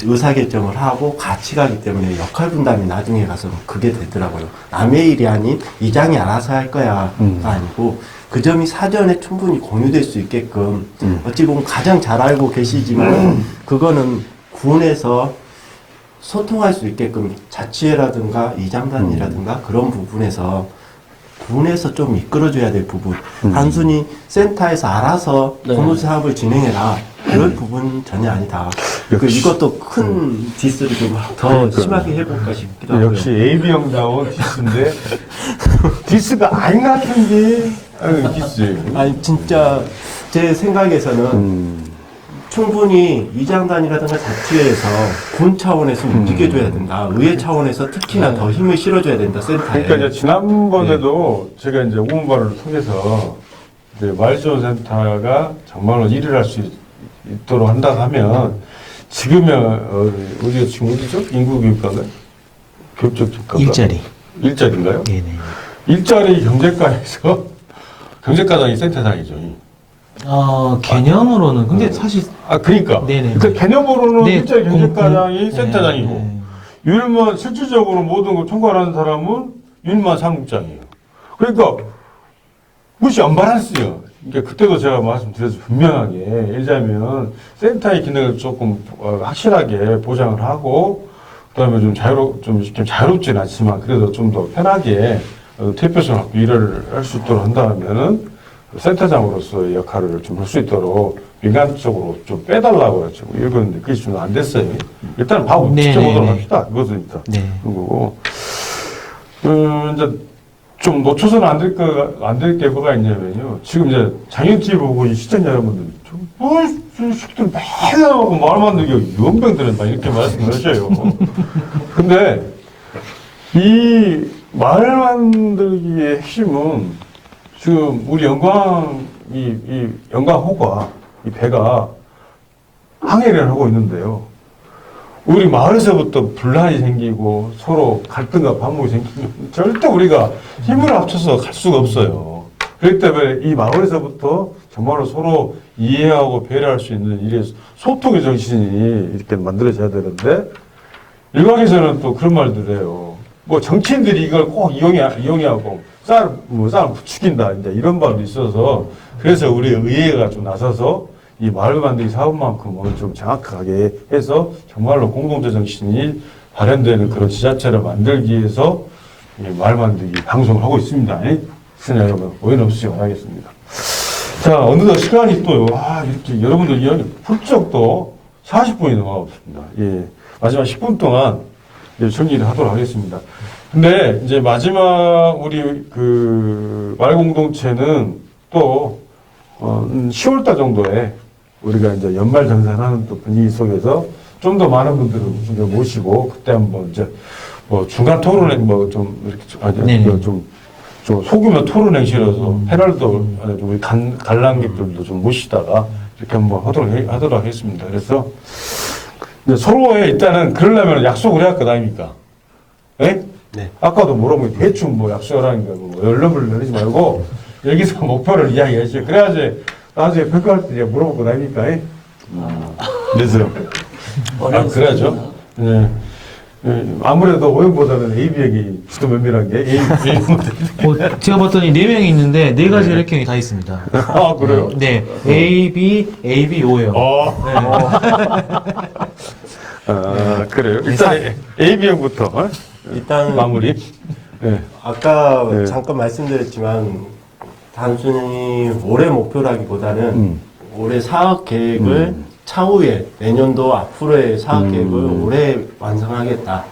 의사결정을 하고 같이 가기 때문에 역할 분담이 나중에 가서 그게 되더라고요. 남의 일이 아닌 이장이 알아서 할 거야가 아니고 그 점이 사전에 충분히 공유될 수 있게끔 어찌 보면 가장 잘 알고 계시지만 그거는 군에서 소통할 수 있게끔 자치회라든가 이장단이라든가 그런 부분에서 군에서 좀 이끌어줘야 될 부분 단순히 센터에서 알아서 공동체 사업을 진행해라 그럴 부분 전혀 아니다. 이것도 큰 디스를 좀 더 심하게 해볼까 싶기도 하고요. 역시 AB형다운 디스인데 디스가 아닌 것 같은 게 디스. 아니 진짜 제 생각에서는 충분히 이장단이라든가 자치회에서 군 차원에서 움직여줘야 된다. 의회 차원에서 특히나 더 힘을 실어줘야 된다. 센터에. 그러니까 이제 지난번에도 제가 이제 우문발을 통해서 이제 마을지원센터가 정말로 일을 할 수 있도록 한다 하면 지금의 우리가 지금 어디죠? 인구교육과가 교육적 교육과가 일자리인가요? 네네. 일자리 경제과에서 경제과장이 센터장이죠. 개념으로는 근데 사실 그러니까. 네네. 그러니까 개념으로는 네, 일자리 경제과장이 네, 센터장이고 네. 율만 실질적으로 모든 걸 총괄하는 사람은 율만 상국장이에요. 그러니까 무시 언밸런스요. 그러니까 그때도 제가 말씀드렸죠. 분명하게 일자면 센터의 기능을 조금 확실하게 보장을 하고 그다음에 좀 자유롭지는 않지만 그래도 좀 더 편하게 대표성을 갖고 일을 할 수 있도록 한다면은 센터장으로서의 역할을 좀 할 수 있도록 민간적으로 좀 빼달라고 했죠. 이건데 그게 좀 안 됐어요. 일단 봐보 지켜보도록 합시다. 그것은 일단. 네. 그리고 이제 좀 놓쳐서는 안 될 게 뭐가 있냐면요. 지금 이제 장현지 보고 이 시청자 여러분들 새끼들 맨날 하고 말만 들게 유언병들은 막 이렇게 말씀하셔요. 근데 이 말 만들기의 핵심은 지금 우리 이 영광호가 이 배가 항해를 하고 있는데요. 우리 마을에서부터 분란이 생기고 서로 갈등과 반목이 생기면 절대 우리가 힘을 합쳐서 갈 수가 없어요. 그렇기 때문에 이 마을에서부터 정말로 서로 이해하고 배려할 수 있는 이래 소통의 정신이 이렇게 만들어져야 되는데 일각에서는 또 그런 말들 해요. 뭐 정치인들이 이걸 꼭 이용하고 쌀 부추긴다 이제 이런 말도 있어서 그래서 우리 의회가 좀 나서서 이 마을 만들기 사업만큼은 좀 정확하게 해서 정말로 공동체 정신이 발현되는 그런 지자체를 만들기 위해서 이 마을 만들기 방송을 하고 있습니다. 시청자 여러분 오해는 없으시기 바라겠습니다. 자 어느덧 시간이 또 이렇게 여러분들 이야기 훌쩍 또 40분이 넘어갔습니다. 예, 마지막 10분 동안 이제 정리를 하도록 하겠습니다. 근데 이제 마지막 우리 그 마을 공동체는 또 10월달 정도에 우리가 이제 연말 정산하는 또 분위기 속에서 좀 더 많은 분들을 우리가 모시고 그때 한번 이제 뭐 중간 토론회 뭐 좀 이렇게 좀 소규모 토론회 실어서 패널도 우리 관람객들도 좀 모시다가 이렇게 한번 하도록 하겠습니다. 그래서 이제 서로의 일단은 그러려면 약속을 해야 할 거 아닙니까? 예? 네. 아까도 뭐라고 대충 뭐 약속하라는 거, 뭐, 연락을 내리지 말고, 여기서 목표를 이야기하시죠. 그래야지, 나중에 평가할 때 물어볼 거 아닙니까? 예? 그래서. 그래야죠. 예. 예, 아무래도 오형보다는 AB형이 지도 면밀한 게 제가 봤더니 4명이 있는데 4가지 혈액형이 다 있습니다. 아, 그래요? 네. AB, ABO요. 아, 그래요? 일단 AB형부터 일단 마무리. 네. 아까 네. 잠깐 말씀드렸지만 단순히 올해 목표라기보다는 올해 사업 계획을 차후에 내년도 앞으로의 사업 계획을 올해 완성하겠다.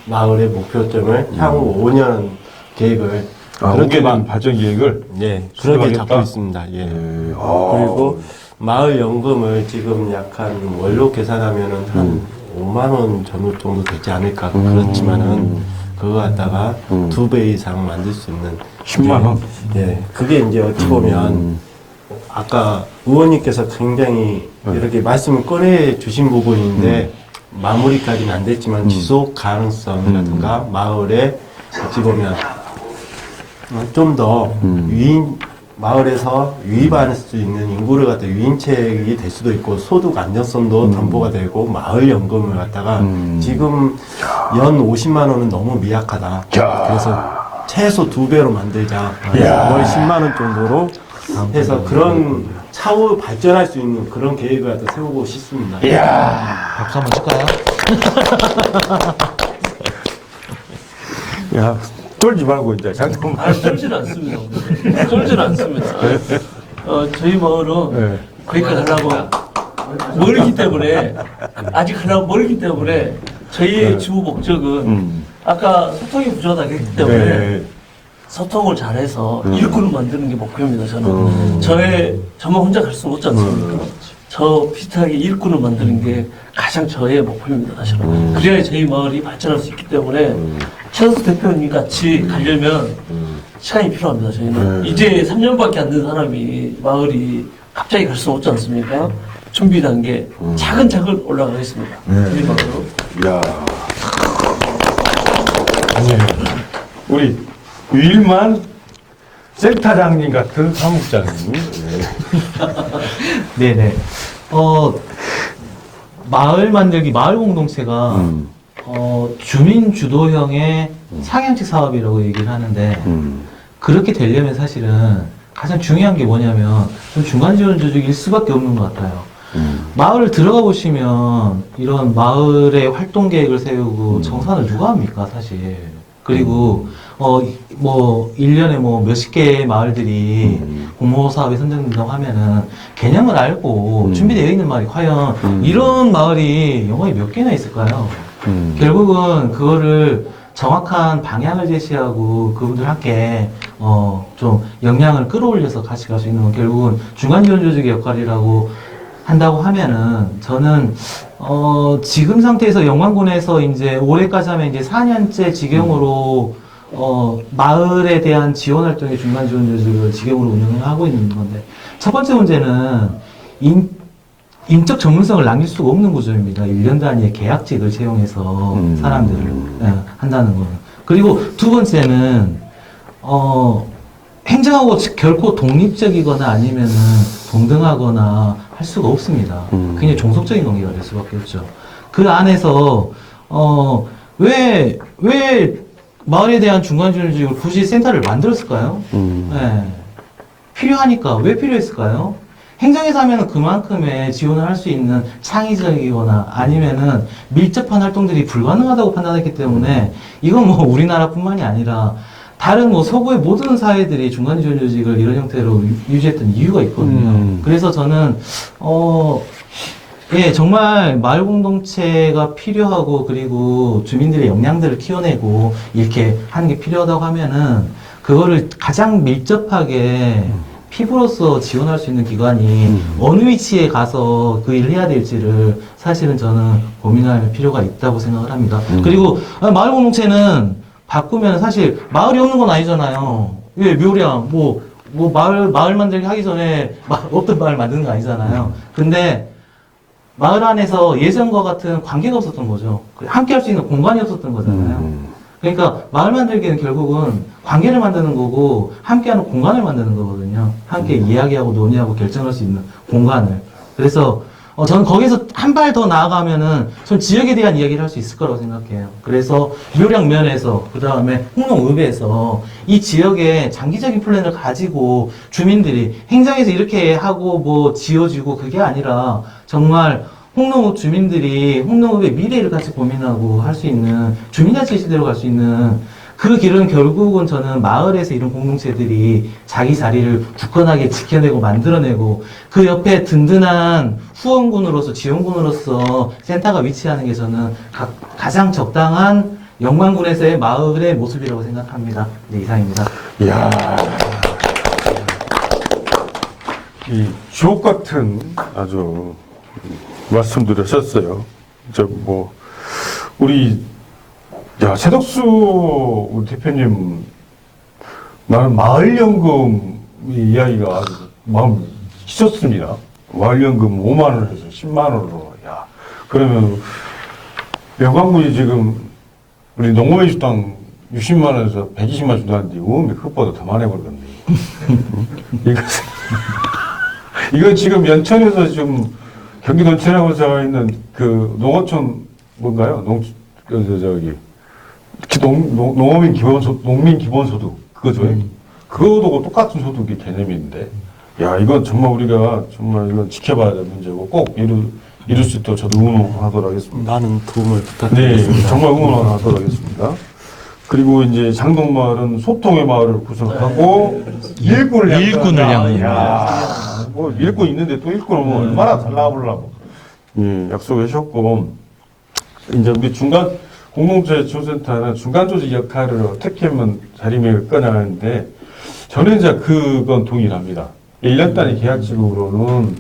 마을의 목표점을 향후 5년 계획을 그렇게 만 발전 계획을 네, 그렇게 수립하겠다? 잡고 있습니다. 예. 아. 그리고 마을 연금을 지금 약간 원료 계산하면은 한 5만 원 전후 정도 되지 않을까. 그렇지만은 그거 갖다가 2배 이상 만들 수 있는 10만 원? 예. 그게 이제 어찌 보면 아까 의원님께서 굉장히 이렇게 말씀을 꺼내 주신 부분인데 마무리까지는 안 됐지만 지속 가능성이라든가 마을에 어찌 보면 좀 더 마을에서 유입할 수 있는 인구를 갖다 유인책이 될 수도 있고 소득 안정성도 담보가 되고 마을 연금을 갖다가 지금 연 50만 원은 너무 미약하다. 그래서 최소 2배로 만들자. 월 10만 원 정도로 해서 그런 차후 발전할 수 있는 그런 계획을 갖다 세우고 싶습니다. 박수 한번 칠까요? 야, 떨지 말고 이제 잠깐만. 떨지는 않습니다. 떨지는 않습니다. 저희 마을은 네. 거기까지 하려고 멀기 때문에, 아직 하려고 멀기 때문에, 저희의 주 목적은, 아까 소통이 부족하다고 했기 때문에, 네. 소통을 잘해서 일꾼을 만드는 게 목표입니다, 저는. 저만 혼자 갈 수는 없지 않습니까? 저 비슷하게 일꾼을 만드는 게 가장 저의 목표입니다, 사실은. 그래야 저희 마을이 발전할 수 있기 때문에, 최은수 대표님 같이 가려면 시간이 필요합니다, 저희는. 이제 3년밖에 안 된 사람이, 마을이 갑자기 갈 수는 없지 않습니까? 준비 단계, 차근차근 올라가겠습니다. 저희 마을로. 야. 우리 유일만 센터장님 같은 사무장님. 네네. 마을 만들기, 마을 공동체가 주민 주도형의 상향식 사업이라고 얘기를 하는데 그렇게 되려면 사실은 가장 중요한 게 뭐냐면 좀 중간 지원 조직일 수밖에 없는 것 같아요. 마을을 들어가 보시면 이런 마을의 활동 계획을 세우고 정산을 누가 합니까, 사실. 그리고, 뭐, 1년에 뭐 몇십 개의 마을들이 공모 사업에 선정된다고 하면은 개념을 알고 준비되어 있는 마을이 과연 이런 마을이 영광이 몇 개나 있을까요? 결국은 그거를 정확한 방향을 제시하고 그분들 함께 좀 역량을 끌어올려서 같이 갈 수 있는 건 결국은 중간 지원 조직의 역할이라고 한다고 하면은 저는 지금 상태에서 영광군에서 이제 올해까지 하면 이제 4년째 직영으로 마을에 대한 지원 활동의 중간 지원 조직을 직영으로 운영을 하고 있는 건데 첫 번째 문제는 인적 전문성을 남길 수가 없는 구조입니다. 1년 단위의 계약직을 채용해서 사람들을 한다는 거는. 그리고 두 번째는 행정하고 결코 독립적이거나 아니면은 동등하거나 할 수가 없습니다. 굉장히 종속적인 관계가 될 수밖에 없죠. 그 안에서 왜 마을에 대한 중간지원직을 굳이 센터를 만들었을까요? 네. 필요하니까 왜 필요했을까요? 행정에서 하면은 그만큼의 지원을 할 수 있는 창의적이거나 아니면은 밀접한 활동들이 불가능하다고 판단했기 때문에 이건 뭐 우리나라뿐만이 아니라 다른 뭐 서구의 모든 사회들이 중간 지원 조직을 이런 형태로 유지했던 이유가 있거든요. 그래서 저는 예, 정말 마을 공동체가 필요하고 그리고 주민들의 역량들을 키워내고 이렇게 하는 게 필요하다고 하면은 그거를 가장 밀접하게 피부로서 지원할 수 있는 기관이 어느 위치에 가서 그 일을 해야 될지를 사실은 저는 고민할 필요가 있다고 생각을 합니다. 그리고 마을 공동체는 바꾸면 사실 마을이 없는 건 아니잖아요. 예, 묘량 뭐 마을 만들기 하기 전에 없던 마을 만드는 거 아니잖아요. 근데 마을 안에서 예전과 같은 관계가 없었던 거죠. 함께 할 수 있는 공간이 없었던 거잖아요. 그러니까 마을 만들기는 결국은 관계를 만드는 거고 함께하는 공간을 만드는 거거든요. 함께 이야기하고 논의하고 결정할 수 있는 공간을. 그래서 저는 거기서 한 발 더 나아가면은 전 지역에 대한 이야기를 할 수 있을 거라고 생각해요. 그래서 요령 면에서 그 다음에 홍농읍에서 이 지역에 장기적인 플랜을 가지고 주민들이 행정에서 이렇게 하고 뭐 지어지고 그게 아니라 정말 홍농읍 주민들이 홍농읍의 미래를 같이 고민하고 할 수 있는 주민자치 시대로 갈 수 있는 그 길은 결국은 저는 마을에서 이런 공동체들이 자기 자리를 굳건하게 지켜내고 만들어내고 그 옆에 든든한 후원군으로서 지원군으로서 센터가 위치하는 게 저는 가장 적당한 영광군에서의 마을의 모습이라고 생각합니다. 네, 이상입니다. 이야. 이 주옥 같은 아주 말씀드렸었어요. 우리 최덕수 우리 대표님 나는 마을연금 이야기가 아주 마음 끼쳤습니다. 마을연금 5만 원에서 10만 원으로. 야, 그러면 영광군이 지금 우리 농업의 주당 60만 원에서 120만 원 준다는데 우음이 그것보다 더 많이 벌겠네. 이건 지금 연천에서 지금 경기도 연천하고서 있는 그 농어촌 뭔가요? 농민 기본소득 그거죠. 그거도 똑같은 소득의 개념인데, 야 이건 정말 우리가 정말 이건 지켜봐야 될 문제고 꼭 이룰 수 있도록 저도 응원하도록 하겠습니다. 많은 도움을 네, 부탁드리겠습니다. 정말 응원하도록 하겠습니다. 그리고 이제 장동마을은 소통의 마을을 구성하고 일꾼을 향합니다. 뭐 일꾼 있는데 또 일꾼을 뭐 얼마나 잘 나와보려고 약속해 주셨고, 이제 우리 중간 공동체 지원센터는 중간 조직 역할을 어떻게 하면 자리매길 거냐 하는데, 저는 이제 그건 동일합니다. 1년 단위 계약직으로는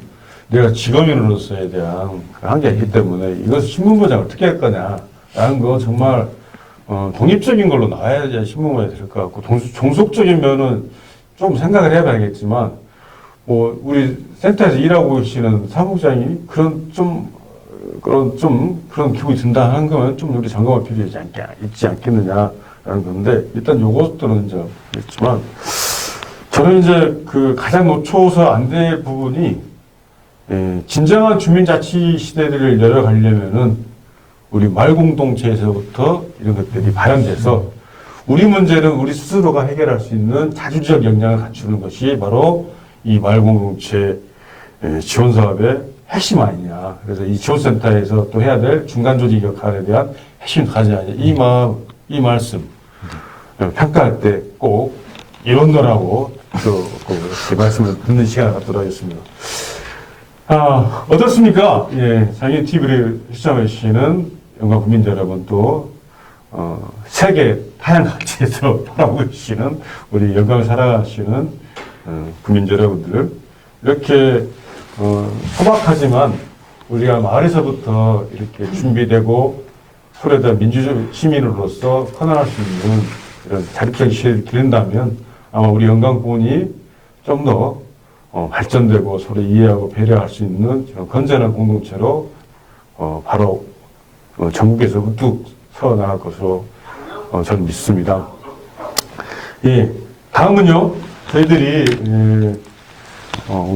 내가 직업인으로서에 대한 한계가 있기 때문에 이것을 신분보장을 어떻게 할 거냐라는 거 정말 독립적인 걸로 나와야 신분보장이 될 것 같고, 종속적인 면은 좀 생각을 해봐야겠지만, 우리 센터에서 일하고 계시는 사무장이 그런 기분이 든다 하는 거면 좀 우리 점검할 필요 있지 않겠느냐라는 건데, 일단 요것들은 이제 있지만, 저는 이제 그 가장 놓쳐서 안 될 부분이, 진정한 주민자치 시대를 열어가려면은 우리 마을공동체에서부터 이런 것들이 발현돼서 우리 문제는 우리 스스로가 해결할 수 있는 자주적 역량을 갖추는 것이 바로 이 마을공동체 지원 사업의 핵심 아니냐. 그래서 이 지원센터에서 또 해야 될 중간 조직 역할에 대한 핵심 과제 아니냐. 이 말씀 평가할 때 꼭 이론노라고 그 말씀을 듣는 시간을 갖도록 하겠습니다. 어떻습니까? 장애인 TV를 시청해 주시는 영광 국민들 여러분, 또 세계 다양한 각지에서 바라보고 계시는 우리 영광을 살아가시는 국민 여러분들, 이렇게 소박하지만 우리가 마을에서부터 이렇게 준비되고 소래다 민주주의 시민으로서 커나갈 수 있는 이런 자립적인 시대를 기른다면 아마 우리 영광군이 좀 더 발전되고 서로 이해하고 배려할 수 있는 그런 건전한 공동체로 바로 전국에서 우뚝 서 나갈 것으로 저는 믿습니다. 다음은요, 저희들이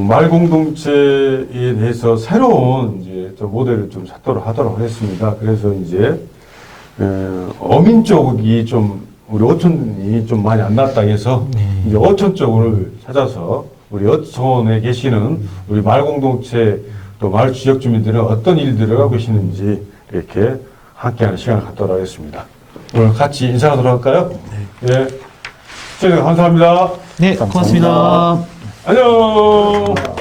마을 공동체에 대해서 새로운 이제 모델을 좀 찾도록 하도록 하겠습니다. 그래서 이제 어민 쪽이 좀 우리 어촌이 좀 많이 안 났다 해서 이제 어촌 쪽을 찾아서 우리 어촌에 계시는 우리 마을 공동체 또 마을 지역 주민들은 어떤 일들을 하고 계시는지 이렇게 함께하는 시간을 갖도록 하겠습니다. 오늘 같이 인사하도록 할까요? 네. 시청해 감사합니다. 네, 고맙습니다. 안녕.